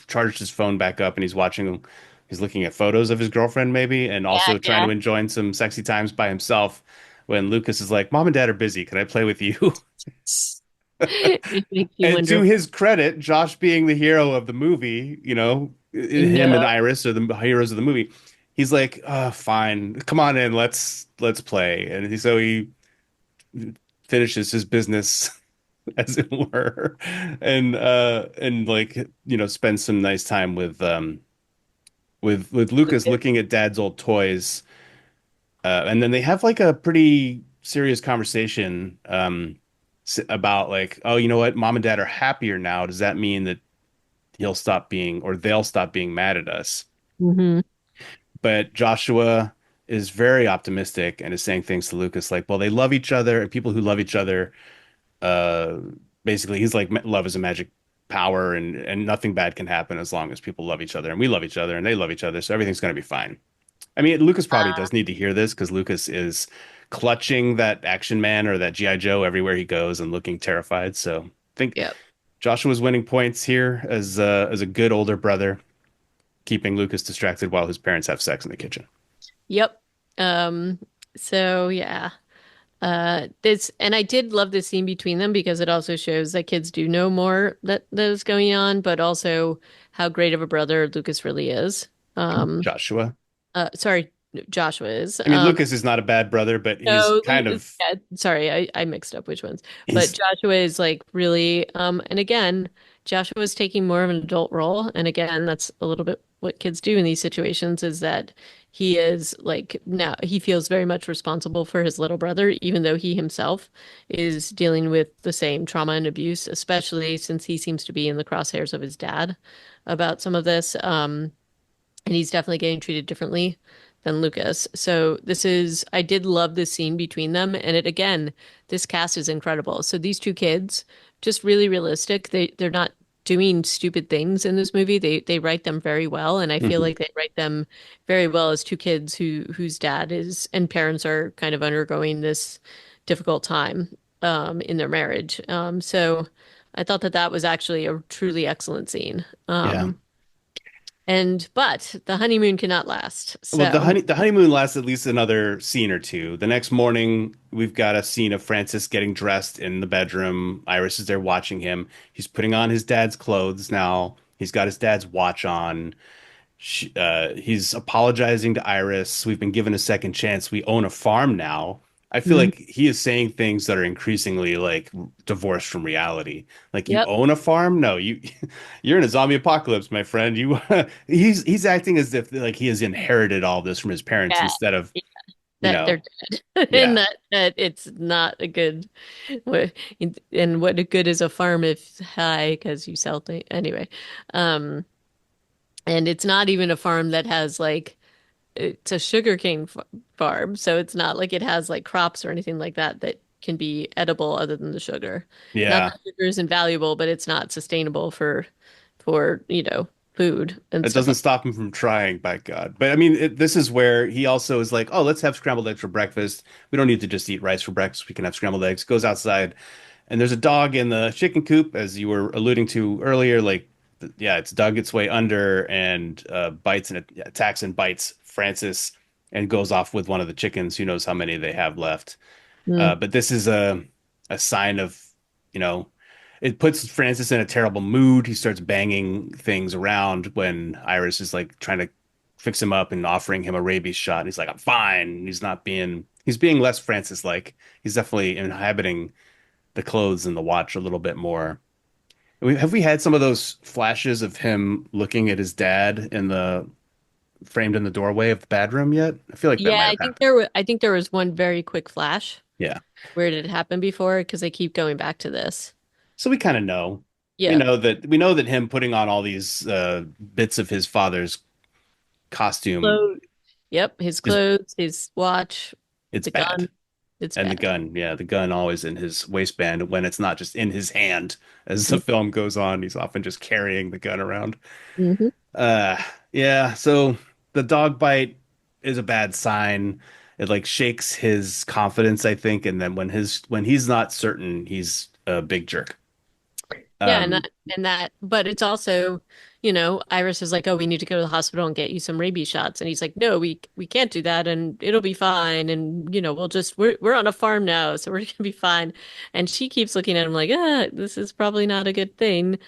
charged his phone back up and he's looking at photos of his girlfriend maybe and Yeah, also trying yeah. to enjoy some sexy times by himself when Lucas is like, Mom and Dad are busy. Can I play with you? It makes you And to wonder. his credit, Josh being the hero of the movie, him and No. Iris are the heroes of the movie. He's like, fine, come on in, let's play. And so he finishes his business, as it were, and like spends some nice time with Lucas looking at Dad's old toys. And then they have like a pretty serious conversation about like, oh, you know what, Mom and Dad are happier now. Does that mean that they'll stop being mad at us? Hmm. But Joshua is very optimistic and is saying things to Lucas like, well, they love each other, and people who love each other, uh, basically, he's like, love is a magic power, and nothing bad can happen as long as people love each other, and we love each other, and they love each other, so everything's gonna be fine. I mean, Lucas probably does need to hear this because Lucas is clutching that Action Man or that G.I. Joe everywhere he goes and looking terrified. So I think Yep. Joshua's winning points here as a good older brother, keeping Lucas distracted while his parents have sex in the kitchen. Yep. Um, so yeah. This and I did love this scene between them because it also shows that kids do know more that is going on, but also how great of a brother Lucas really is. Um, Joshua. sorry, Joshua is. I mean, Lucas is not a bad brother, but he's No, kind of yeah, sorry, I mixed up which ones. But he's Joshua is like really, and again, Joshua is taking more of an adult role. And again, that's a little bit what kids do in these situations is that he is like now he feels very much responsible for his little brother, even though he himself is dealing with the same trauma and abuse, especially since he seems to be in the crosshairs of his dad about some of this. And he's definitely getting treated differently than Lucas. So I did love this scene between them. And it, again, this cast is incredible. So these two kids, just really realistic. They're not doing stupid things in this movie. They write them very well. And I feel Mhm. like they write them very well as two kids whose dad is and parents are kind of undergoing this difficult time in their marriage. So I thought that that was actually a truly excellent scene. Yeah. But the honeymoon cannot last. Well, So, the honeymoon lasts at least another scene or two. The next morning, we've got a scene of Francis getting dressed in the bedroom. Iris is there watching him. He's putting on his dad's clothes now. He's got his dad's watch on. He's apologizing to Iris. We've been given a second chance. We own a farm now. I feel mhm. like he is saying things that are increasingly like divorced from reality. Like you Yep. own a farm? No, you're in a zombie apocalypse, my friend. You he's acting as if like he has inherited all this from his parents Yeah. instead of, Yeah. you That know, they're dead. And yeah. that it's not a good what and what a good is a farm if high because you sell things anyway. Um, and it's not even a farm that has like it's a sugarcane farm, so it's not like it has like crops or anything like that that can be edible other than the sugar. Not Yeah. that sugar isn't valuable, but it's not sustainable for food and It stuff doesn't like stop him from trying, by God. But I mean, this is where he also is like, oh, let's have scrambled eggs for breakfast. We don't need to just eat rice for breakfast. We can have scrambled eggs. Goes outside, and there's a dog in the chicken coop, as you were alluding to earlier. Like, yeah, it's dug its way under and bites and attacks and bites Francis and goes off with one of the chickens. Who knows how many they have left? that. But this is a sign of, you know, it puts Francis in a terrible mood. He starts banging things around when Iris is like trying to fix him up and offering him a rabies shot. And he's like, I'm fine. He's being less Francis like. He's definitely inhabiting the clothes and the watch a little bit more. Have we had some of those flashes of him looking at his dad in the framed in the doorway of the bedroom yet? I feel like that Yeah, might have happened. I think there was one very quick flash Yeah. where it had happened before because they keep going back to this. So we kind of know. Yeah. We know that him putting on all these bits of his father's costume Clothes. Yep, his is clothes, his watch, it's the bad. gun. It's And the bad. gun, yeah, the gun always in his waistband when it's not just in his hand. As the Mm-hmm. film goes on, he's often just carrying the gun around. Mm-hmm. Uh yeah, so the dog bite is a bad sign. It like shakes his confidence, I think, and then when he's not certain, he's a big jerk. Yeah, Um but it's also, Iris is like, "Oh, we need to go to the hospital and get you some rabies shots." And he's like, "No, we can't do that and it'll be fine and we're on a farm now, so we're gonna be fine." And she keeps looking at him like, this is probably not a good thing."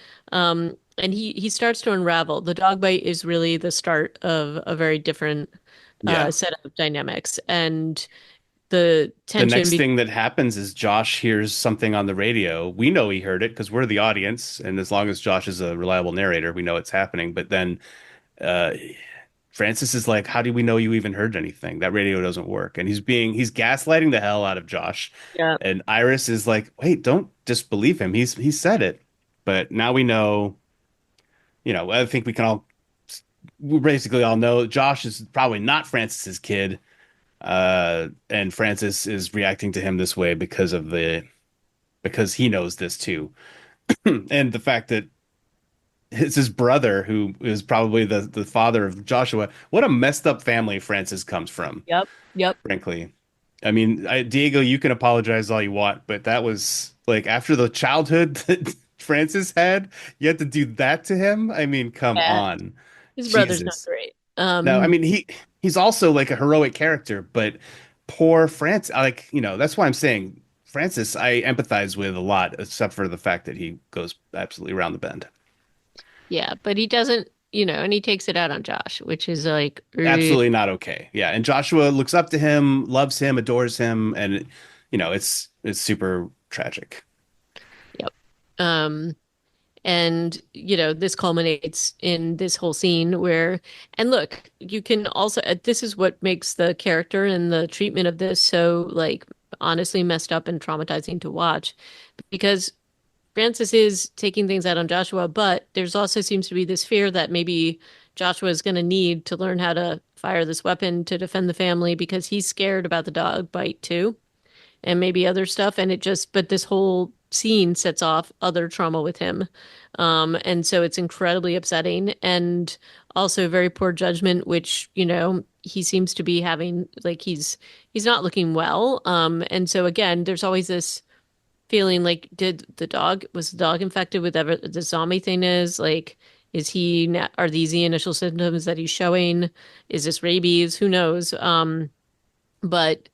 And he starts to unravel. The dog bite is really the start of a very different yeah. set of dynamics and the The tension next between thing that happens is Josh hears something on the radio. We know he heard it because we're the audience, and as long as Josh is a reliable narrator, we know it's happening. But then uh, Francis is like, "How do we know you even heard anything? That radio doesn't work." And he's gaslighting the hell out of Josh. yeah, And Iris is like, "Wait, don't disbelieve him. He said it." But now we know. I think we basically all know Josh is probably not Francis's kid. And Francis is reacting to him this way because he knows this too. And the fact that it's his brother who is probably the father of Joshua. What a messed up family Francis comes from, yep, yep. frankly. I mean, Diego, you can apologize all you want, but that was like after the childhood that Francis had, you had to do that to him. I mean, come Yeah. on. His brother's not Jesus. great. No, I mean he's also like a heroic character, but poor Francis, like, that's why I'm saying Francis I empathize with a lot, except for the fact that he goes absolutely around the bend. Yeah, but he doesn't, and he takes it out on Josh, which is like, Absolutely not okay. Yeah, and Joshua looks up to him, loves him, adores him, and it's super tragic. yep. Um, And, this culminates in this whole scene where, and look, you can also, this is what makes the character and the treatment of this so, like, honestly messed up and traumatizing to watch because Francis is taking things out on Joshua, but there's also seems to be this fear that maybe Joshua is going to need to learn how to fire this weapon to defend the family because he's scared about the dog bite too, and maybe other stuff. And but this whole scene sets off other trauma with him. And so it's incredibly upsetting and also very poor judgment, which, he seems to be having, like he's not looking well. And so again, there's always this feeling like was the dog infected with whatever the zombie thing is? Like, are these the initial symptoms that he's showing? Is this rabies? Who knows? But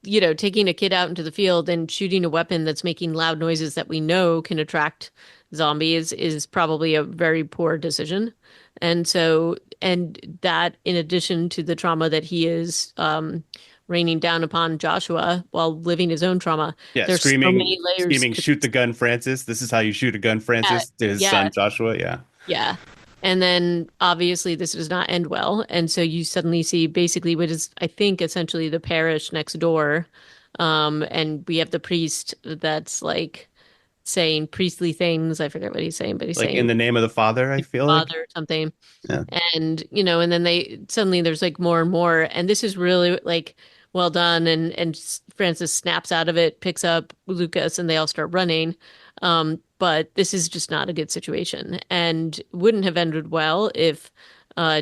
taking a kid out into the field and shooting a weapon that's making loud noises that we know can attract zombies is probably a very poor decision. And so, and that in addition to the trauma that he is raining down upon Joshua while living his own trauma, Yeah, there's so many layers screaming, to shoot the gun, Francis. This is how you shoot a gun, that. Francis, to his Yeah, son Joshua. Yeah. yeah. And then obviously this does not end well. And so you suddenly see basically what is, I think, essentially the parish next door. And we have the priest that's like saying priestly things. I forget what he's saying, but he's Like in saying the name of the Father, I feel like. father or something. Yeah. And and then there's like more and more, and this is really like well done. And Francis snaps out of it, picks up Lucas, and they all start running. But this is just not a good situation, and wouldn't have ended well if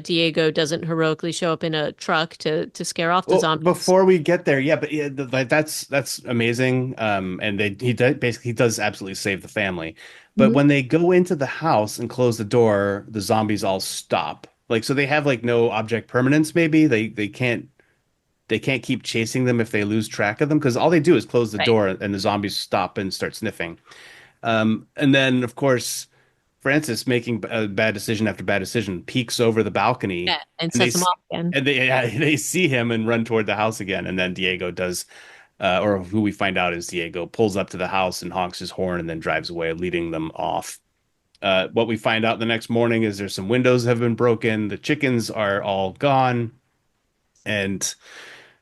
Diego doesn't heroically show up in a truck to scare off the Well, zombies. before we get there, yeah, but yeah, like that's amazing. And he does basically he does absolutely save the family. But Mhm. when they go into the house and close the door, the zombies all stop. Like so they have like no object permanence, maybe. They can't keep chasing them if they lose track of them because all they do is close the Right. door and the zombies stop and start sniffing. And then of course Francis making a bad decision after bad decision peeks over the balcony Yeah, and and they sets them s- off again. and they yeah, they see him and run toward the house again and then Diego does or who we find out is Diego pulls up to the house and honks his horn and then drives away leading them off. What we find out the next morning is there's some windows have been broken, the chickens are all gone, and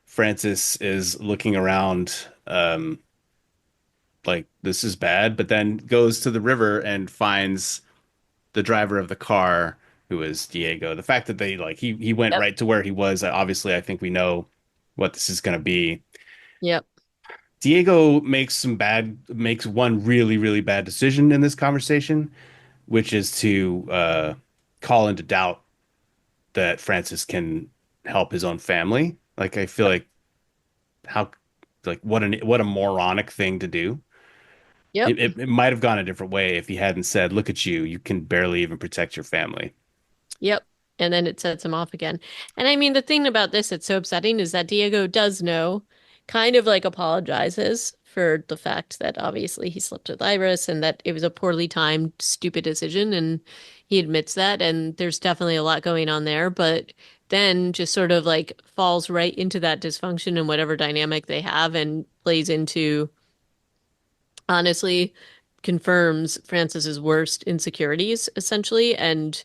Francis is looking around like this is bad, but then goes to the river and finds the driver of the car, who is Diego. The fact that they like he went Yep. right to where he was, obviously, I think we know what this is going to be. Yep. Diego makes one really really bad decision in this conversation, which is to call into doubt that Francis can help his own family. Like I feel like how like what a moronic thing to do. Yep. It might have gone a different way if he hadn't said, "Look at you, you can barely even protect your family." Yep. And then it sets him off again. And I mean, the thing about this that's so upsetting is that Diego does know, kind of like apologizes for the fact that obviously he slept with Iris and that it was a poorly timed, stupid decision. And he admits that. And there's definitely a lot going on there. But then just sort of like falls right into that dysfunction and whatever dynamic they have and plays into, honestly, confirms Francis's worst insecurities, essentially. And,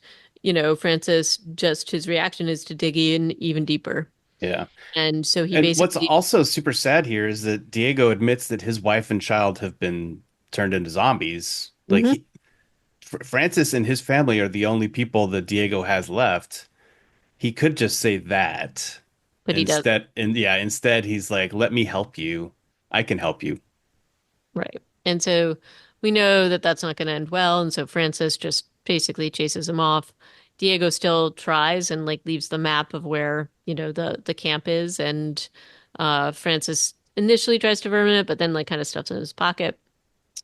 Francis just his reaction is to dig in even deeper. Yeah. And so he And what's basically, also super sad here is that Diego admits that his wife and child have been turned into zombies. Like Mhm. Francis and his family are the only people that Diego has left. He could just say that But he does. instead he's like, "Let me help you. I can help you." Right. And so we know that that's not going to end well. And so Francis just basically chases him off. Diego still tries and like leaves the map of where, the camp is. And Francis initially tries to vermin it, but then like kind of stuffs it in his pocket.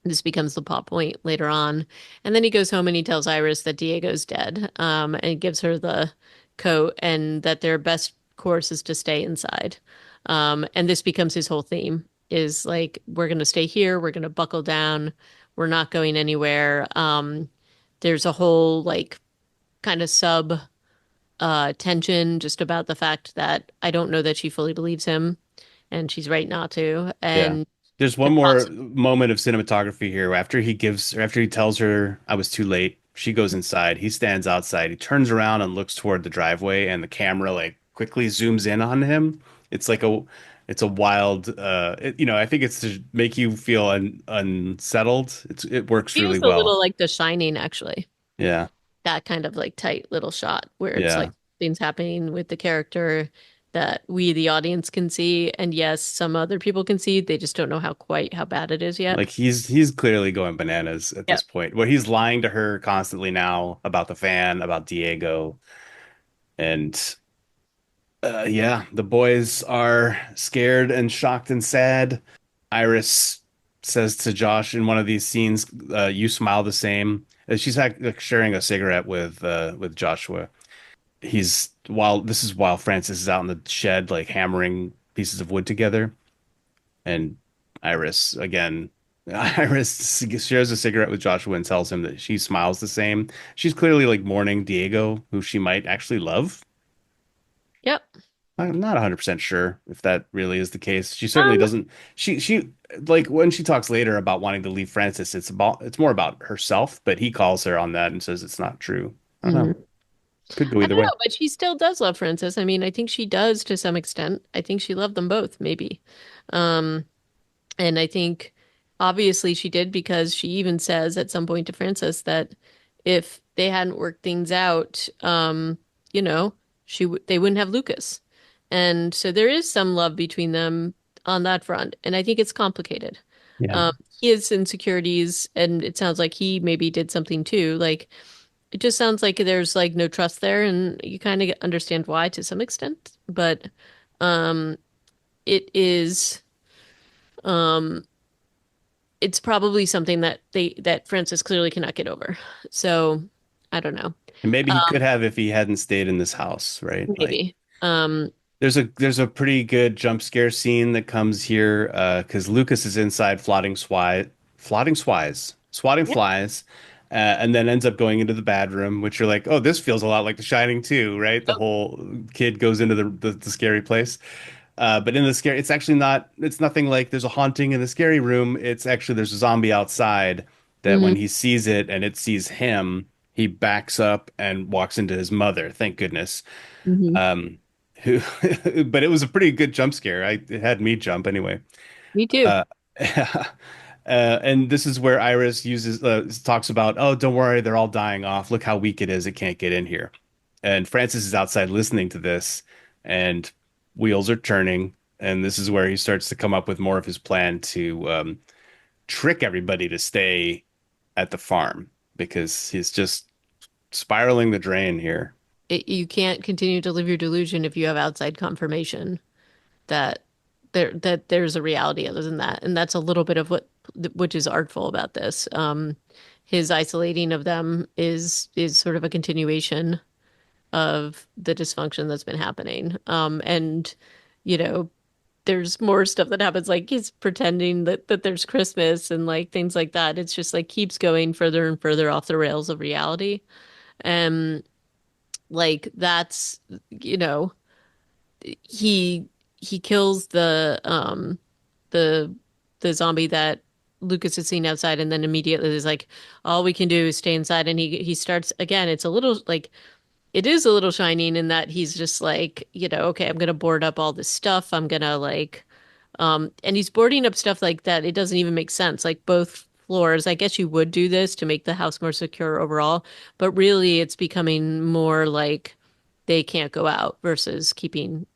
This becomes the plot point later on. And then he goes home and he tells Iris that Diego's dead, and gives her the coat and that their best course is to stay inside. And this becomes his whole theme is like, we're going to stay here. We're going to buckle down. We're not going anywhere. There's a whole like kind of sub tension just about the fact that I don't know that she fully believes him and she's right not to. Yeah. There's one It's more awesome. moment of cinematography here. After he tells her I was too late, she goes inside. He stands outside. He turns around and looks toward the driveway, and the camera like quickly zooms in on him. It's like it's a wild, I think it's to make you feel unsettled. It works really Feels a well. little like The Shining, actually. Yeah, That kind of like tight little shot where it's yeah. like things happening with the character that we, the audience, can see. And yes, some other people can see. They just don't know how bad it is yet. Like he's clearly going bananas at this Yep. point. Where he's lying to her constantly now about the fan, about Diego, and yeah, the boys are scared and shocked and sad. Iris says to Josh in one of these scenes, "You smile the same." She's like sharing a cigarette with Joshua. He's while this is while Francis is out in the shed, like hammering pieces of wood together, and Iris again. Iris shares a cigarette with Joshua and tells him that she smiles the same. She's clearly like mourning Diego, who she might actually love. Yep. I'm not 100% sure if that really is the case. She certainly Um, doesn't. She like when she talks later about wanting to leave Francis, it's more about herself, but he calls her on that and says it's not true. I don't know. mhm. Could go I either don't way. know, but she still does love Francis. I mean, I think she does to some extent. I think she loved them both, maybe. Um, And I think obviously she did because she even says at some point to Frances that if they hadn't worked things out, you know, they wouldn't have Lucas. And so there is some love between them on that front. And I think it's complicated. Yeah. He has insecurities, and it sounds like he maybe did something too. Like it just sounds like there's like no trust there, and you kind of understand why to some extent. But um, it is. Um, it's probably something that Francis clearly cannot get over. So I don't know. And maybe he Um, could have if he hadn't stayed in this house, right? Like maybe. there's a pretty good jump scare scene that comes here because Lucas is inside swatting Yep. flies, and then ends up going into the bad room, which you're like, oh, this feels a lot like The Shining too, right? The Oh, whole kid goes into the scary place. But in the scary, it's actually not, it's nothing like there's a haunting in the scary room. It's actually there's a zombie outside that when mhm, he sees it and it sees him, he backs up and walks into his mother. Thank goodness. mhm. Um, who, but it was a pretty good jump scare. It had me jump anyway. Me too. Uh, and this is where Iris talks about, oh, don't worry, they're all dying off. Look how weak it is. It can't get in here. And Francis is outside listening to this, and wheels are turning. And this is where he starts to come up with more of his plan to trick everybody to stay at the farm because he's just spiraling the drain here. You can't continue to live your delusion if you have outside confirmation that there's a reality other than that. And that's a little bit of which is artful about this. His isolating of them is sort of a continuation of the dysfunction that's been happening. And you know, there's more stuff that happens like he's pretending that there's Christmas and like things like that. It's just like keeps going further and further off the rails of reality. And like that's you know, he he kills the the zombie that Lucas is seen outside and then immediately is like all we can do is stay inside and he starts again. It's a little like it is a little shining in that he's just like, okay, I'm gonna board up all this stuff. I'm gonna like and he's boarding up stuff like that. It doesn't even make sense. Like both floors, I guess you would do this to make the house more secure overall, but really it's becoming more like they can't go out versus keeping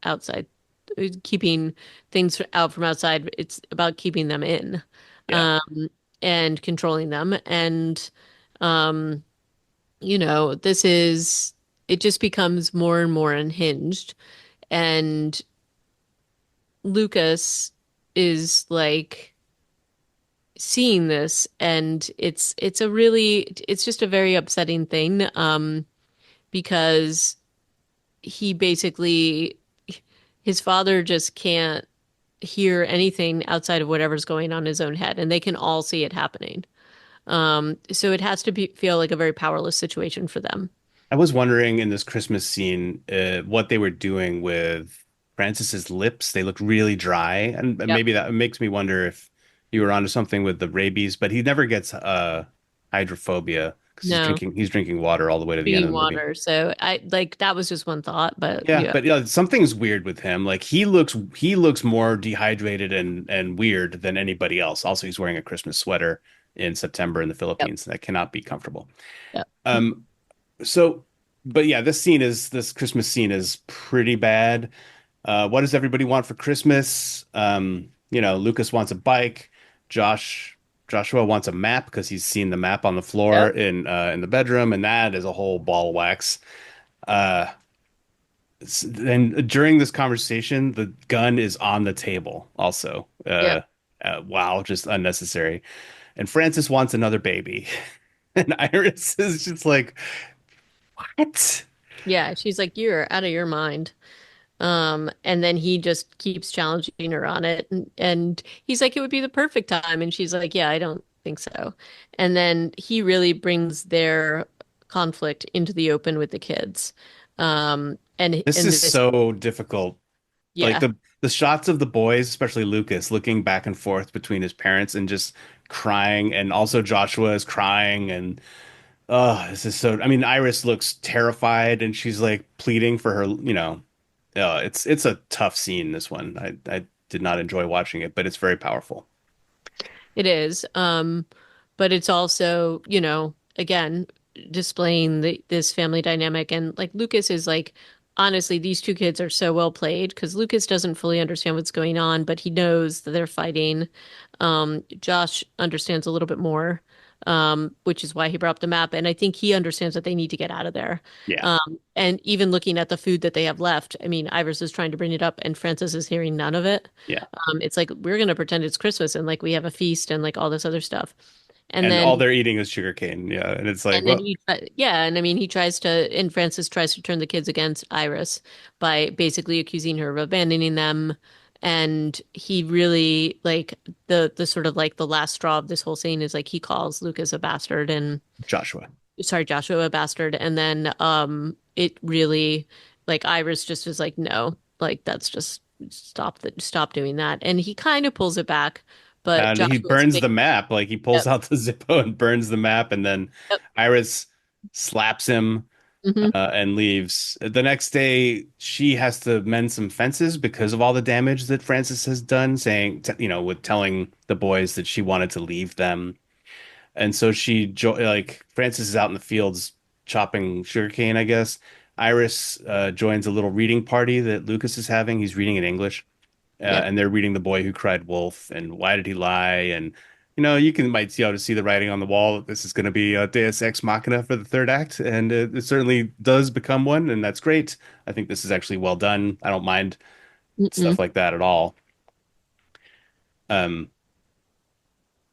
things out from outside. It's about keeping them in, Yeah. um, and controlling them. And, um, this is, it just becomes more and more unhinged. And Lucas is like seeing this and it's just a very upsetting thing because he basically his father just can't hear anything outside of whatever's going on in his own head and they can all see it happening. So it has to feel like a very powerless situation for them. I was wondering in this Christmas scene what they were doing with Francis's lips. They look really dry, and Yep. maybe that makes me wonder if you were onto something with the rabies, but he never gets hydrophobia because No, he's drinking water all the way to the end of drinking the movie. water. So I like that was just one thought, but Yeah, yeah. but yeah, something's weird with him. Like he looks more dehydrated and weird than anybody else. Also, he's wearing a Christmas sweater in September in the Yep. Philippines. That cannot be comfortable. Yep. Um, so, but yeah, this Christmas scene is pretty bad. What does everybody want for Christmas? Lucas wants a bike. Josh Joshua wants a map because he's seen the map on the floor Yep. in the bedroom, and that is a whole ball of wax. Uh, then during this conversation, the gun is on the table. Also, Yep. wow, just unnecessary. And Francis wants another baby, and Iris is just like, what? Yeah. She's like, you're out of your mind. And then he just keeps challenging her on it. And he's like, it would be the perfect time. And she's like, yeah, I don't think so. And then he really brings their conflict into the open with the kids. This And is this, so difficult. Like yeah, the shots of the boys, especially Lucas, looking back and forth between his parents and just crying, and also Joshua is crying, and oh, this is so. I mean, Iris looks terrified, and she's like pleading for her. It's a tough scene. This one, I did not enjoy watching it, but it's very powerful. it is. But it's also, again, displaying this family dynamic. And like Lucas is like, honestly, these two kids are so well played because Lucas doesn't fully understand what's going on, but he knows that they're fighting. Josh understands a little bit more, which is why he brought up the map. And I think he understands that they need to get out of there. Yeah, And even looking at the food that they have left, I mean, Iris is trying to bring it up, and Francis is hearing none of it. yeah, It's like we're gonna pretend it's Christmas and like we have a feast and like all this other stuff. And and all then they're eating is sugarcane. Yeah, and it's like, and then well, yeah, and I mean he tries to and Francis tries to turn the kids against Iris by basically accusing her of abandoning them. And he really like the sort of like the last straw of this whole scene is like he calls Lucas a bastard and Joshua. sorry, Joshua a bastard. And then it really like Iris just is like, no, like that's just stop doing that. And he kind of pulls it back, but And he Joshua's burns big. the map. Like he pulls Yep. out the Zippo and burns the map, and then Yep. Iris slaps him Hmm. and leaves. The next day, she has to mend some fences because of all the damage that Francis has done, with telling the boys that she wanted to leave them. And so like Francis is out in the fields chopping sugarcane, I guess. Iris joins a little reading party that Lucas is having. He's reading in English, Yep. and they're reading The Boy Who Cried Wolf and Why Did He Lie? And you can might see see the writing on the wall that this is going to be a Deus Ex Machina for the third act, and it certainly does become one, and that's great. I think this is actually well done. I don't mind Mm-mm. stuff like that at all. Um,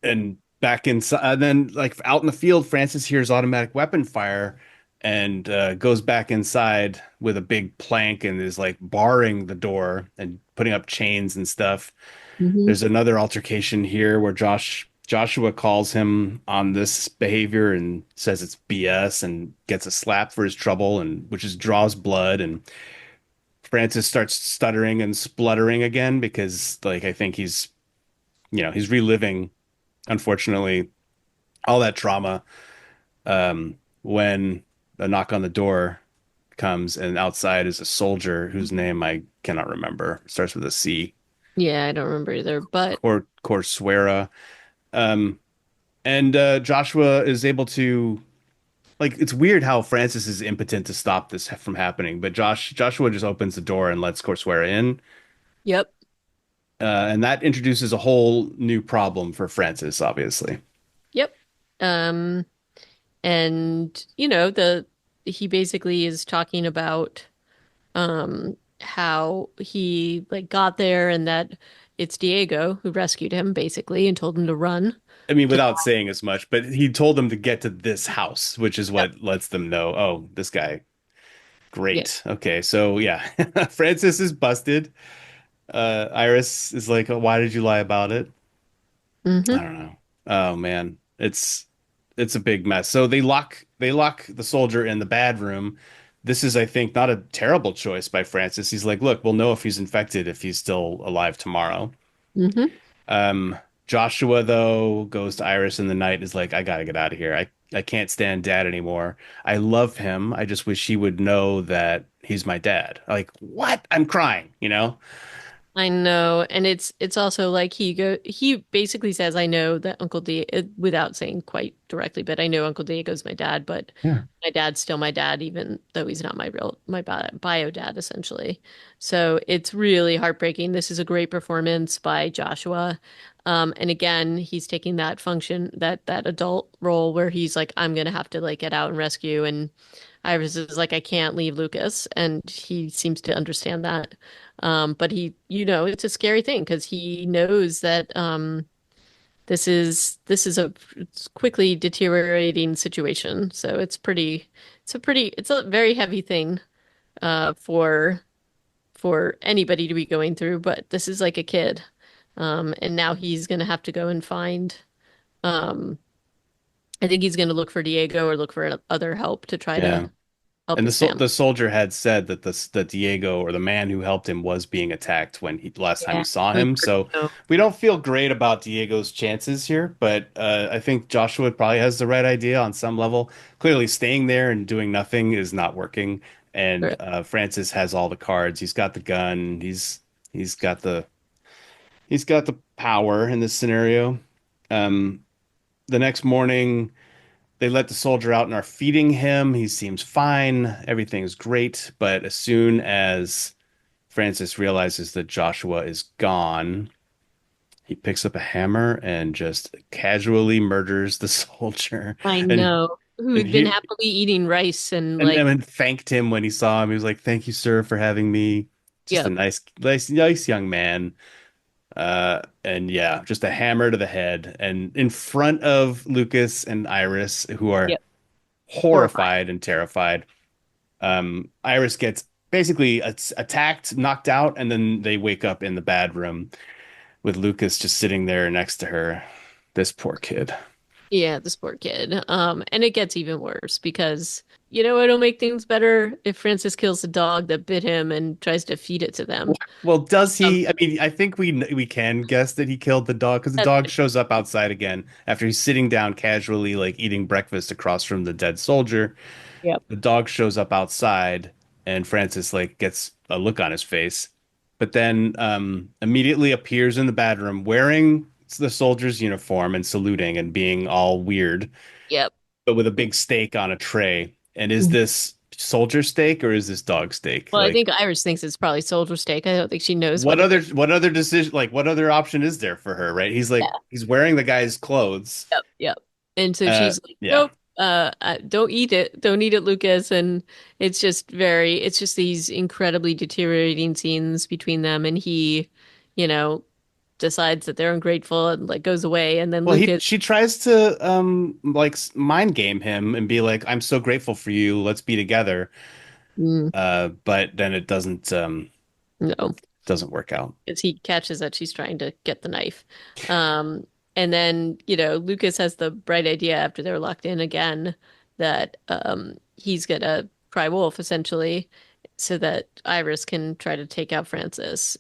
and back inside, and then like out in the field, Francis hears automatic weapon fire and goes back inside with a big plank and is like barring the door and putting up chains and stuff. Hmm. There's another altercation here where Joshua calls him on this behavior and says it's BS and gets a slap for his trouble, and which is draws blood, and Francis starts stuttering and spluttering again because like I think he's reliving, unfortunately, all that trauma when a knock on the door comes and outside is a soldier whose name I cannot remember. Starts with a C. Yeah, I don't remember either, but Corsuera. Um, and Joshua is able to like it's weird how Francis is impotent to stop this from happening, but Joshua just opens the door and lets Corsuera in, yep. and that introduces a whole new problem for Francis, obviously. Yep. Um, and the he basically is talking about how he like got there and that it's Diego who rescued him basically and told him to run. I mean, To without saying as much, but he told them to get to this house, which is Yep. what lets them know, oh, this guy, Yeah. great. Okay, so yeah, Francis is busted. Iris is like, oh, why did you lie about it? I Hmm. don't know. Oh man, it's a big mess. So they lock the soldier in the bad room. This is, I think, not a terrible choice by Francis. He's like, look, we'll know if he's infected if he's still alive tomorrow. Hmm. Um, Joshua, though, goes to Iris in the night, is like, I gotta get out of here. I can't stand dad anymore. I love him. I just wish he would know that he's my dad. Like, what? I'm crying, you know? I know, and it's also like he basically says, "I know that Uncle without saying quite directly, but I know Uncle Diego's my dad, but Yeah. my dad's still my dad, even though he's not my bio dad, essentially." So it's really heartbreaking. This is a great performance by Joshua, and again, he's taking that function that adult role where he's like, "I'm gonna have to like get out and rescue," and Iris is like, I can't leave Lucas, and he seems to understand that. But it's a scary thing because he knows that this is a quickly deteriorating situation. So it's a very heavy thing for anybody to be going through. But this is like a kid, and now he's gonna have to go and find. Um, I think he's gonna look for Diego or look for other help to try to Yeah. help And his family. the soldier had said that the Diego or the man who helped him was being attacked when he last time he Yeah, saw him. So unfortunately. we don't feel great about Diego's chances here, but I think Joshua probably has the right idea on some level. Clearly, staying there and doing nothing is not working. And Francis has all the cards. He's got the gun. He's got the power in this scenario. Um, the next morning. They let the soldier out and are feeding him. He seems fine. Everything's great. But as soon as Francis realizes that Joshua is gone, he picks up a hammer and just casually murders the soldier. I And know. and Who'd been he happily eating rice and and like, and thanked him when he saw him. He was like, "Thank you, sir, for having me." Just a yep, nice young man. And yeah, just a hammer to the head, and in front of Lucas and Iris, who are yep, horrifying. horrified and terrified. Iris gets basically attacked, knocked out, and then they wake up in the bad room with Lucas just sitting there next to her. This poor kid. Yeah, the sport kid. And it gets even worse because it'll make things better if Francis kills the dog that bit him and tries to feed it to them. Well, does Um, he? I mean, I think we can guess that he killed the dog because the that's dog shows up outside again after he's sitting down casually, like eating breakfast across from the dead soldier. yep, The dog shows up outside, and Francis like gets a look on his face, but then immediately appears in the bedroom wearing the soldier's uniform and saluting and being all weird, yep. but with a big steak on a tray. And is this soldier steak or is this dog steak? Well, I Like, think Iris thinks it's probably soldier steak. I don't think she knows what other decision? Like, what other option is there for her? Right? yeah. He's wearing the guy's clothes. Yep, yep. And so she's like, Yeah. nope, don't eat it. Don't eat it, Lucas. And it's just these incredibly deteriorating scenes between them. And he, you know, decides that they're ungrateful and like goes away. And then Well, he Lucas, she tries to like mind game him and be like, "I'm so grateful for you. Let's be together." mm, But then it no, doesn't work out. because he catches that she's trying to get the knife. Um, and then, Lucas has the bright idea after they're locked in again that he's gonna cry wolf essentially so that Iris can try to take out Francis,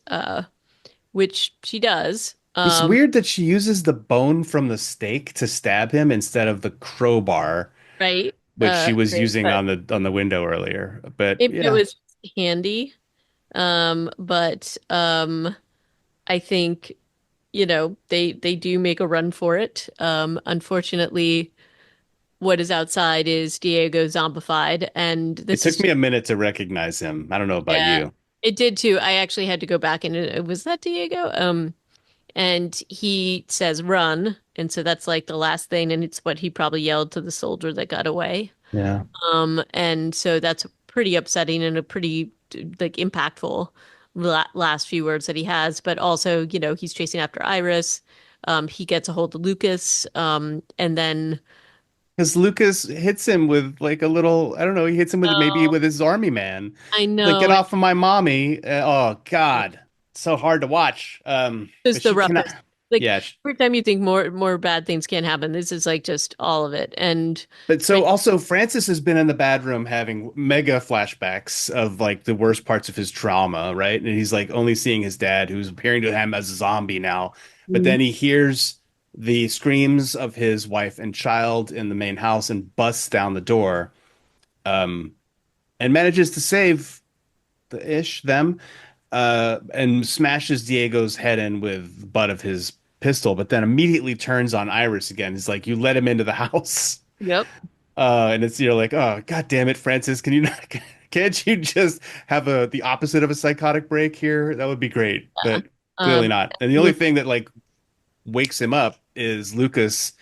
which she does. It's weird that she uses the bone from the steak to stab him instead of the crowbar, Right? which she was Great, using but on the window earlier. But maybe it yeah, was handy. But I think, they do make a run for it. Unfortunately, what is outside is Diego zombified, and it this took is me just, a minute to recognize him. I don't know about yeah, you. it did too. I actually had to go back and was that Diego? And he says run, and so that's like the last thing, and it's what he probably yelled to the soldier that got away. Yeah. And so that's pretty upsetting and a pretty like impactful last few words that he has. But also, he's chasing after Iris. He gets a hold of Lucas, and then Because Lucas hits him with like a little, I don't know, he hits him with maybe oh, with his army man. I Like, get know off of my mommy. Oh God, so hard to watch. it's But the she roughest. cannot. Like Yeah, every time you think more bad things can happen, this is like just all of it. And but so Fran also Francis has been in the bad room having mega flashbacks of like the worst parts of his trauma, right? And he's like only seeing his dad, who's appearing to him as a zombie now. But then he hears the screams of his wife and child in the main house and busts down the door, um, and manages to save them, and smashes Diego's head in with the butt of his pistol, but then immediately turns on Iris again. He's like, "You let him into the house." Yep. And it's you're like, "Oh, God damn it, Francis, can you not, can't you just have the opposite of a psychotic break here? That would be great." Yeah. But clearly Um, not. And the only Luke, thing that like wakes him up is Lucas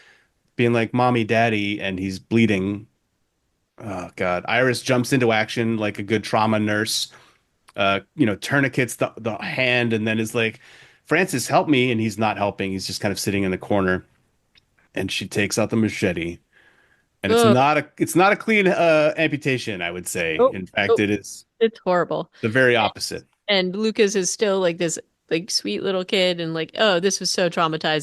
being like, "Mommy, Daddy," and he's bleeding. Oh God. Iris jumps into action like a good trauma nurse, tourniquets the hand, and then is like, "Francis, help me." And he's not helping. He's just kind of sitting in the corner. And she takes out the machete. And oh, it's not a clean amputation, I would say. oh, In fact, oh, it is it's horrible. the very opposite. And Lucas is still like this like sweet little kid and like, oh, this was so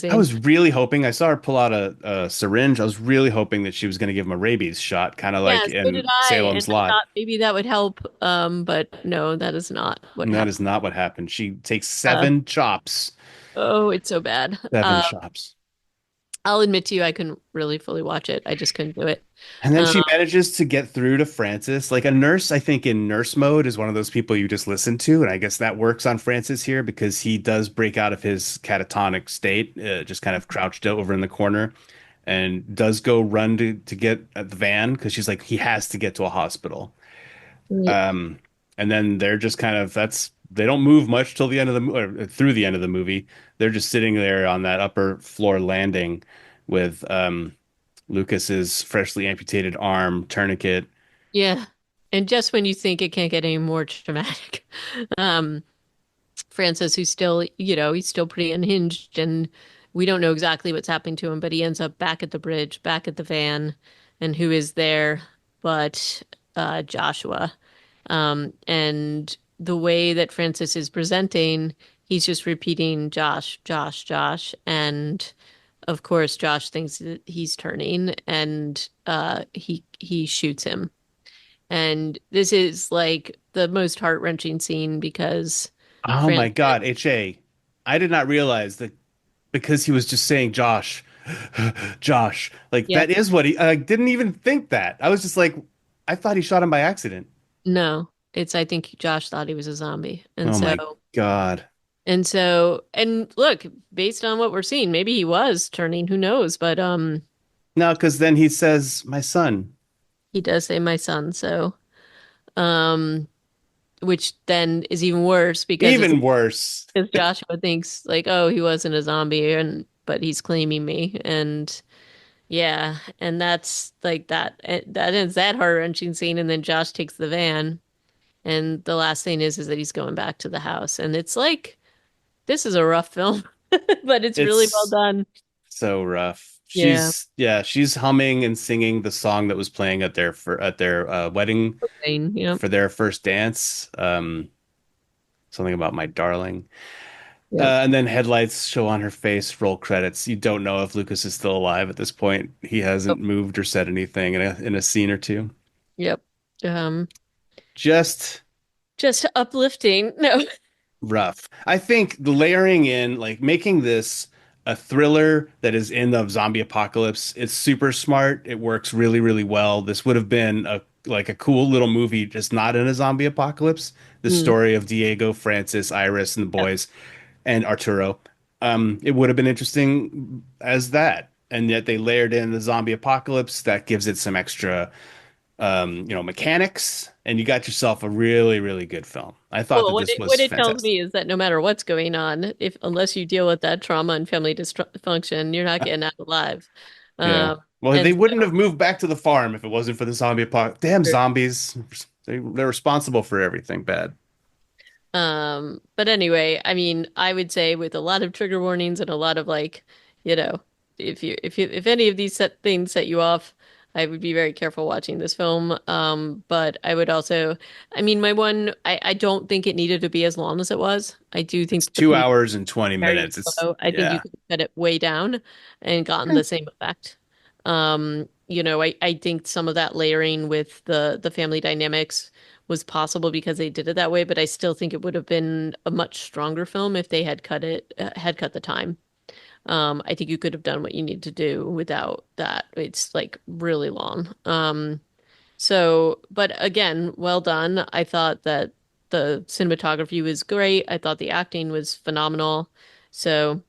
I traumatizing. was really hoping, I saw her pull out a syringe. I was really hoping that she was going to give him a rabies shot, kind of Yeah, like so did in I, and Salem's I Lot. thought maybe that would help. But no, that is not what And that happened. is not what happened. She takes Uh, seven chops. oh, it's so bad. Seven chops. I'll admit to you, I couldn't really fully watch it. I just couldn't do it. And then Um, she manages to get through to Francis. Like a nurse, I think in nurse mode is one of those people you just listen to. And I guess that works on Francis here because he does break out of his catatonic state, just kind of crouched over in the corner, and does go run to get at the van because she's like, he has to get to a hospital. right. Um, and then they're just kind of, they don't move much till the end of or through the end of the movie. They're just sitting there on that upper floor landing with, Lucas's freshly amputated arm, tourniquet. Yeah. And just when you think it can't get any more traumatic, um, Francis, who's still, he's still pretty unhinged, and we don't know exactly what's happening to him, but he ends up back at the bridge, back at the van, and who is there but Joshua. And the way that Francis is presenting, he's just repeating Josh, Josh, Josh, and of course Josh thinks that he's turning, and he shoots him. And this is like the most heart-wrenching scene because Oh my Francis. God, HA. I did not realize that because he was just saying Josh, Josh. Like Yep. that is what I didn't even think that. I was just like, I thought he shot him by accident. No, it's I think Josh thought he was a zombie. And Oh so my God. and look, based on what we're seeing, maybe he was turning, who knows, but No, because then he says, my son. he does say my son, so um which then is even worse because it's Even worse. because Joshua thinks like, oh, he wasn't a zombie and but he's claiming me. And yeah, and that's like that ends that heart-wrenching scene, and then Josh takes the van, and the last thing is that he's going back to the house, and it's like this is a rough film, but it's really well It's done. so rough. Yeah. She's humming and singing the song that was playing at their wedding Pain, yep. for their first dance. Something about my darling. Yep. And then headlights show on her face, roll credits. You don't know if Lucas is still alive at this point. He Oh, hasn't moved or said anything in a scene or two. yep. Um, Just just uplifting. No. rough. I think the layering in, like making this a thriller that is in the zombie apocalypse, it's super smart. It works really, really well. This would have been a cool little movie, just not in a zombie apocalypse. The Mm, story of Diego, Francis, Iris, and the yep. boys, and Arturo. It would have been interesting as that. And yet they layered in the zombie apocalypse that gives it some extra mechanics, and you got yourself a really, really good film. I thought Well, that what this what was it tells fantastic. me is that no matter what's going on, if unless you deal with that trauma and family dysfunction, you're not getting out alive. Yeah. Um, Well, and they wouldn't have moved back to the farm if it wasn't for the zombie apocalypse. Damn so zombies. They're responsible for everything bad. But anyway, I mean, I would say with a lot of trigger warnings and a lot of like, you know, if any of these things set you off, I would be very careful watching this film. But I would also, I mean, I don't think it needed to be as long as it was. I do It's think the two pace is hours and 20 very minutes. It's slow. I think you yeah. could cut it way down and gotten Eh, the same effect. I think some of that layering with the family dynamics was possible because they did it that way, but I still think it would have been a much stronger film if they had cut the time. I think you could have done what you need to do without that. It's like really long. So, but again, well done. I thought that the cinematography was great. I thought the acting was phenomenal. So,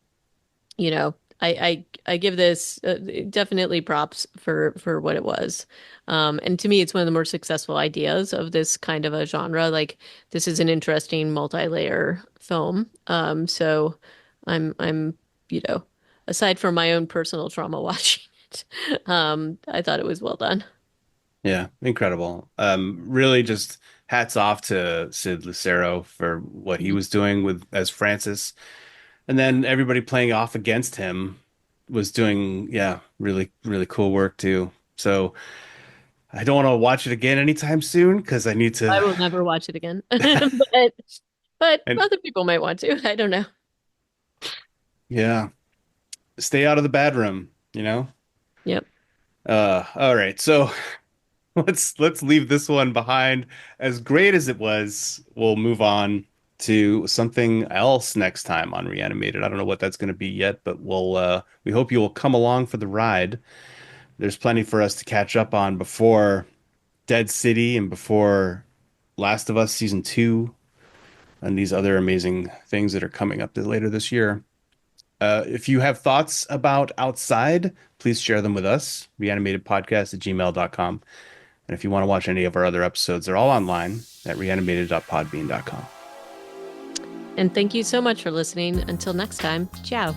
you know, I give this definitely props for what it was. And to me, it's one of the more successful ideas of this kind of a genre. Like this is an interesting multi-layer film. So I'm, you know, aside from my own personal trauma watching it, I thought it was well done. Yeah, incredible. Really just hats off to Sid Lucero for what he Mhm. was doing with as Francis. And then everybody playing off against him was doing, yeah, really, really cool work too. So I don't want to watch it again anytime soon because I need I to, will never watch it again. But and other people might want to. I don't know. yeah, stay out of the bad room, you know? Yep. All right. So let's leave this one behind. As great as it was, we'll move on to something else next time on Reanimated. I don't know what that's going to be yet, but we hope you will come along for the ride. There's plenty for us to catch up on before Dead City and before Last of Us season 2 and these other amazing things that are coming up later this year. If you have thoughts about Outside, please share them with us. Reanimatedpodcast@gmail.com. And if you want to watch any of our other episodes, they're all online at reanimated.podbean.com. And thank you so much for listening. Until next time, ciao.